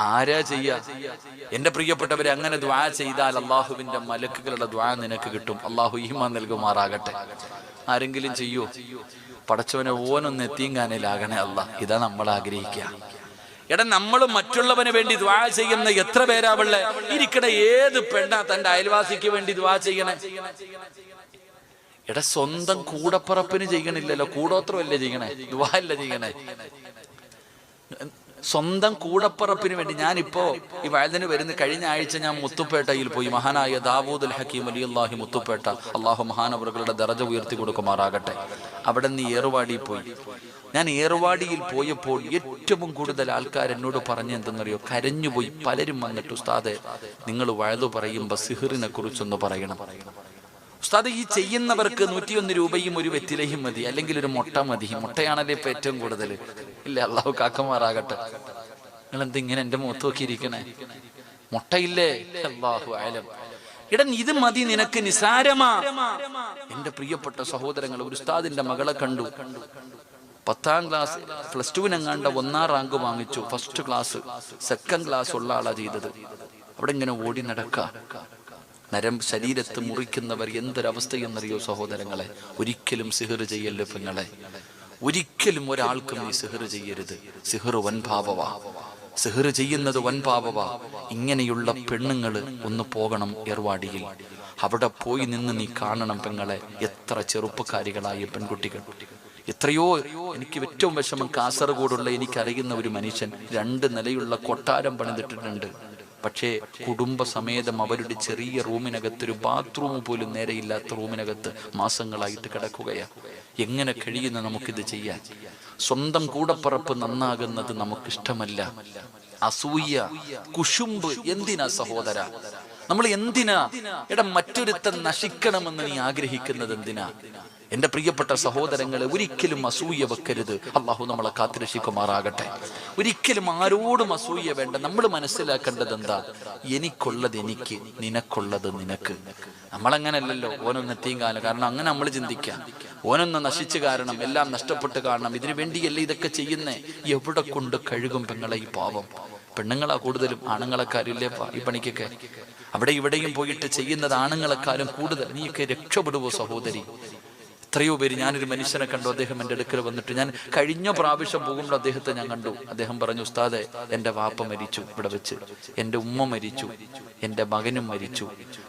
Speaker 1: ആരാ ചെയ്യാ? എന്റെ പ്രിയപ്പെട്ടവരെ, അങ്ങനെ ദുആ ചെയ്താൽ അല്ലാഹുവിന്റെ മലക്കുകളുടെ ദുആ നിനക്ക് കിട്ടും. അല്ലാഹു ഈമാൻ നൽകുമാറാകട്ടെ. ആരെങ്കിലും ചെയ്യൂ? പടച്ചവനെ, ഓനൊന്ന് എത്തീങ്കാനിലാകണേ അല്ലാഹ്. ഇതാ നമ്മൾ ആഗ്രഹിക്കുക. എടാ, നമ്മൾ മറ്റുള്ളവന് വേണ്ടി ദുആ ചെയ്യുന്ന എത്ര പേരാവുള്ളേ? ഇരിക്കണ ഏത് പെണ്ണാ തന്റെ അയൽവാസിക്ക് വേണ്ടി ദുആ ചെയ്യണേ? എടാ, സ്വന്തം കൂടപ്പറപ്പിന് ചെയ്യണില്ലല്ലോ, കൂടോത്രമല്ലേ ചെയ്യണേ, ദുആ അല്ലേ ചെയ്യണേ? സ്വന്തം കൂടപ്പറപ്പിന് വേണ്ടി. ഞാനിപ്പോ ഈ വയലിന് വരുന്ന കഴിഞ്ഞ ആഴ്ച ഞാൻ മുത്തുപേട്ടയിൽ പോയി. മഹാനായ ദാവൂദുൽ ഹക്കീം വലിയുല്ലാഹി മുത്തുപേട്ട, അള്ളാഹു മഹാനവറുകളുടെ ദറജ ഉയർത്തി കൊടുക്കുമാറാകട്ടെ. അവിടെ നിന്ന് ഏറുവാടി പോയി. ഞാൻ ഏറുവാടിയിൽ പോയപ്പോൾ ഏറ്റവും കൂടുതൽ ആൾക്കാർ എന്നോട് പറഞ്ഞ എന്തെന്നറിയോ, കരഞ്ഞുപോയി. പലരും വന്നിട്ട് ഉസ്താദെ നിങ്ങൾ വയലു പറയുമ്പോൾ സിഹിറിനെ കുറിച്ചൊന്ന് പറയണം. ഉസ്താദ്, ഈ ചെയ്യുന്നവർക്ക് 101 രൂപയും ഒരു വെറ്റിലയും മതി, അല്ലെങ്കിൽ ഒരു മുട്ട മതി. മുട്ടയാണല്ലേ ഇപ്പൊ ഏറ്റവും കൂടുതൽ. ഇല്ല, അള്ളാഹു കാക്കമാറാകട്ടെ. നിങ്ങൾ എന്തിങ്ങനെ എന്റെ മുഖത്ത് നോക്കിയിരിക്കണേ? മുട്ടയില്ലേ? അല്ലാഹു അഅലം. ഇടൻ ഇത് മതി നിനക്ക്, നിസാരമാ. എന്റെ പ്രിയപ്പെട്ട സഹോദരങ്ങൾ, ഒരു ഉസ്താദിന്റെ മകളെ കണ്ടു. 10ാം ക്ലാസ് +2 1ാം റാങ്ക് വാങ്ങിച്ചു. ഫസ്റ്റ് ക്ലാസ്, സെക്കൻഡ് ക്ലാസ് ഉള്ള ആളാ ചെയ്തത്. അവിടെ ഇങ്ങനെ ഓടി നടക്ക. നരം ശരീരത്ത് മുറിക്കുന്നവർ എന്തൊരവസ്ഥയെന്നറിയോ സഹോദരങ്ങളെ? ഒരിക്കലും സിഹിർ ചെയ്യല്ലേ പെങ്ങളെ, ഒരിക്കലും ഒരാൾക്കും നീ സിഹിർ ചെയ്യരുത്. സിഹിർ വൻപാപവാ, സിഹിർ ചെയ്യുന്നത് വൻപാപവാ. ഇങ്ങനെയുള്ള പെണ്ണുങ്ങള് ഒന്ന് പോകണം ഏർവാടിയിൽ. അവിടെ പോയി നിന്ന് നീ കാണണം പെങ്ങളെ, എത്ര ചെറുപ്പക്കാരികളായ പെൺകുട്ടികൾ. എത്രയോ. എനിക്ക് ഏറ്റവും വിഷമം, കാസർഗോഡുള്ള എനിക്കറിയുന്ന ഒരു മനുഷ്യൻ 2 നിലയുള്ള കൊട്ടാരം പണിതിട്ടിട്ടുണ്ട്. പക്ഷേ കുടുംബസമേതം അവരുടെ ചെറിയ റൂമിനകത്ത്, ഒരു ബാത്റൂം പോലും നേരെയില്ലാത്ത റൂമിനകത്ത് മാസങ്ങളായിട്ട് കിടക്കുകയാണ്. എങ്ങനെ കഴിയുന്ന നമുക്കിത് ചെയ്യാൻ? സ്വന്തം കൂടപ്പറപ്പ് നന്നാകുന്നത് നമുക്കിഷ്ടമല്ല. അസൂയ, കുശുമ്പ് എന്തിനാ സഹോദര? നമ്മൾ എന്തിനാ മറ്റൊരുത്തൻ നശിക്കണമെന്ന് നീ ആഗ്രഹിക്കുന്നത് എന്തിനാ? എന്റെ പ്രിയപ്പെട്ട സഹോദരങ്ങളെ, ഒരിക്കലും അസൂയ വെക്കരുത്. അള്ളാഹു നമ്മളെ കാത്തുരക്ഷിക്കുമാറാകട്ടെ. ഒരിക്കലും ആരോടും അസൂയ വേണ്ട. നമ്മൾ മനസ്സിലാക്കേണ്ടത് എന്താ? എനിക്കുള്ളത് എനിക്ക്, നിനക്കുള്ളത് നിനക്ക്. നമ്മളങ്ങനല്ലല്ലോ. ഓനൊന്ന് എത്തിയും കാലം, കാരണം അങ്ങനെ നമ്മൾ ചിന്തിക്കാം. ഓനൊന്ന് നശിച്ചു കാരണം, എല്ലാം നഷ്ടപ്പെട്ട് കാണണം, ഇതിനു വേണ്ടിയല്ലേ ഇതൊക്കെ ചെയ്യുന്നേ? എവിടെ കൊണ്ട് കഴുകും പെങ്ങളെ ഈ പാവം? പെണ്ണുങ്ങളാ കൂടുതലും, ആണുങ്ങളെക്കാരില്ലേ ഈ പണിക്കൊക്കെ? അവിടെ ഇവിടെയും പോയിട്ട് ചെയ്യുന്നത് ആണുങ്ങളെക്കാരും കൂടുതൽ. നീയൊക്കെ രക്ഷപ്പെടുവോ സഹോദരി? എത്രയോ പേര്. ഞാനൊരു മനുഷ്യനെ കണ്ടു, അദ്ദേഹം എൻ്റെ അടുക്കൽ വന്നിട്ട്, ഞാൻ കഴിഞ്ഞ പ്രാവശ്യം പോകുമ്പോൾ അദ്ദേഹത്തെ ഞാൻ കണ്ടു. അദ്ദേഹം പറഞ്ഞു, ഉസ്താദെ എൻ്റെ വാപ്പ മരിച്ചു ഇവിടെ വെച്ച്, എൻ്റെ ഉമ്മ മരിച്ചു, എൻ്റെ മകനും മരിച്ചു.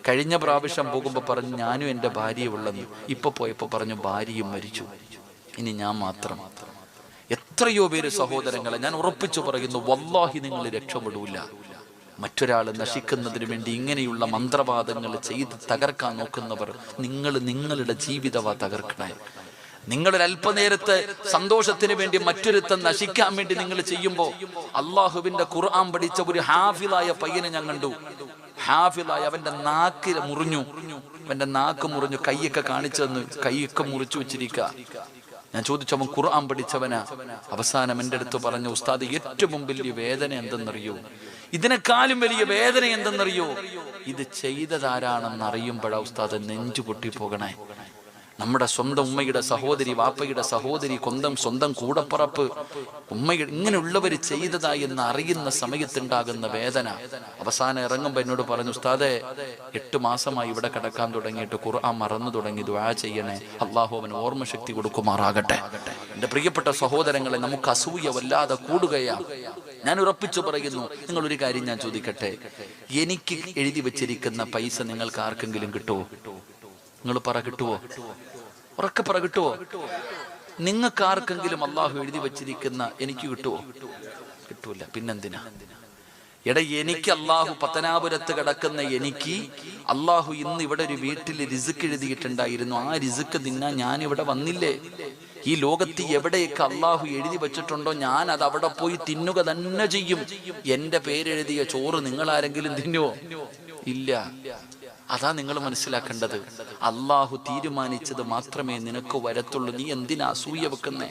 Speaker 1: കഴിഞ്ഞ പ്രാവശ്യം പോകുമ്പോൾ പറഞ്ഞു ഞാനും എൻ്റെ ഭാര്യയെ ഉള്ളെന്ന്. ഇപ്പൊ പോയപ്പോൾ പറഞ്ഞു ഭാര്യയും മരിച്ചു, ഇനി ഞാൻ മാത്രം. എത്രയോ പേര് സഹോദരങ്ങളെ, ഞാൻ ഉറപ്പിച്ചു പറയുന്നു, വല്ലാഹി നിങ്ങൾ രക്ഷപ്പെടൂല. മറ്റൊരാൾ നശിക്കുന്നതിന് വേണ്ടി ഇങ്ങനെയുള്ള മന്ത്രവാദങ്ങൾ ചെയ്ത് തകർക്കാൻ നോക്കുന്നവർ, നിങ്ങളുടെ ജീവിതവാ തകർക്കണേ. നിങ്ങളൊരു അല്പനേരത്തെ സന്തോഷത്തിന് വേണ്ടി മറ്റൊരുത്തൻ നശിക്കാൻ വേണ്ടി നിങ്ങൾ ചെയ്യുമ്പോൾ, അള്ളാഹുവിന്റെ ഖുർആൻ പഠിച്ച ഒരു ഹാഫിളായ പയ്യനെ ഞാൻ കണ്ടു. ഹാഫിളായ, അവന്റെ നാക്ക് മുറിഞ്ഞു, കൈയൊക്കെ കാണിച്ചു തന്നു, കൈയൊക്കെ മുറിച്ചു വെച്ചിരിക്കുക. ഞാൻ ചോദിച്ചു, അവൻ ഖുർആൻ പഠിച്ചവനാ. അവസാനം എൻ്റെ അടുത്ത് പറഞ്ഞു, ഉസ്താദ് ഏറ്റവും വലിയ വേദന എന്തെന്നറിയോ? ഇതിനേക്കാളും വലിയ വേദന എന്തെന്നറിയോ? ഇത് ചെയ്തതാരാണെന്ന് അറിയുമ്പോഴാ ഉസ്താദ് നെഞ്ചു പൊട്ടി പോകണേ. നമ്മുടെ സ്വന്തം ഉമ്മയുടെ സഹോദരി, വാപ്പയുടെ സഹോദരി, സ്വന്തം കൂടപ്പറപ്പ്, ഉമ്മയുടെ ഇങ്ങനെയുള്ളവർ ചെയ്തതായി എന്ന് അറിയുന്ന സമയത്തുണ്ടാകുന്ന വേദന. അവസാനം ഇറങ്ങുമ്പോൾ എന്നോട് പറഞ്ഞു, ഉസ്താദെ 8 മാസമായി ഇവിടെ കിടക്കാൻ തുടങ്ങിയിട്ട് ഖുർആൻ മറന്നു തുടങ്ങി, ദുആ ചെയ്യണേ, അള്ളാഹു അവന് ഓർമ്മശക്തി കൊടുക്കുമാറാകട്ടെ. എൻ്റെ പ്രിയപ്പെട്ട സഹോദരങ്ങളെ, നമുക്ക് അസൂയ വല്ലാതെ കൂടുകയാണ്. ഞാൻ ഉറപ്പിച്ചു പറയുന്നു, നിങ്ങളൊരു കാര്യം ഞാൻ ചോദിക്കട്ടെ, എനിക്ക് എഴുതി വെച്ചിരിക്കുന്ന പൈസ നിങ്ങൾക്ക് ആർക്കെങ്കിലും കിട്ടുമോ? നിങ്ങൾ പറ, കിട്ടുവോ? ഉറക്കെ പറ, കിട്ടുവോ? നിങ്ങൾക്ക് ആർക്കെങ്കിലും അള്ളാഹു എഴുതി വെച്ചിരിക്കുന്ന എനിക്ക് കിട്ടുവോ? കിട്ടൂല. പിന്നെന്തിനാ? എനിക്ക് അള്ളാഹു പത്തനാപുരത്ത് കിടക്കുന്ന എനിക്ക് അള്ളാഹു ഇന്ന് ഇവിടെ ഒരു വീട്ടിൽ റിസ്ക് എഴുതിയിട്ടുണ്ടായിരുന്നു. ആ റിസ്ക് തിന്നാൻ ഞാൻ ഇവിടെ വന്നില്ലേ? ഈ ലോകത്ത് എവിടെയൊക്കെ അള്ളാഹു എഴുതി വെച്ചിട്ടുണ്ടോ ഞാൻ അത് അവിടെ പോയി തിന്നുക തന്നെ ചെയ്യും. എന്റെ പേരെഴുതിയ ചോറ് നിങ്ങൾ ആരെങ്കിലും തിന്നുവോ? ഇല്ല. അതാ നിങ്ങൾ മനസ്സിലാക്കേണ്ടത്. അള്ളാഹു തീരുമാനിച്ചത് മാത്രമേ നിനക്ക് വരത്തുള്ളൂ. നീ എന്തിനാ അസൂയ വെക്കുന്നേ?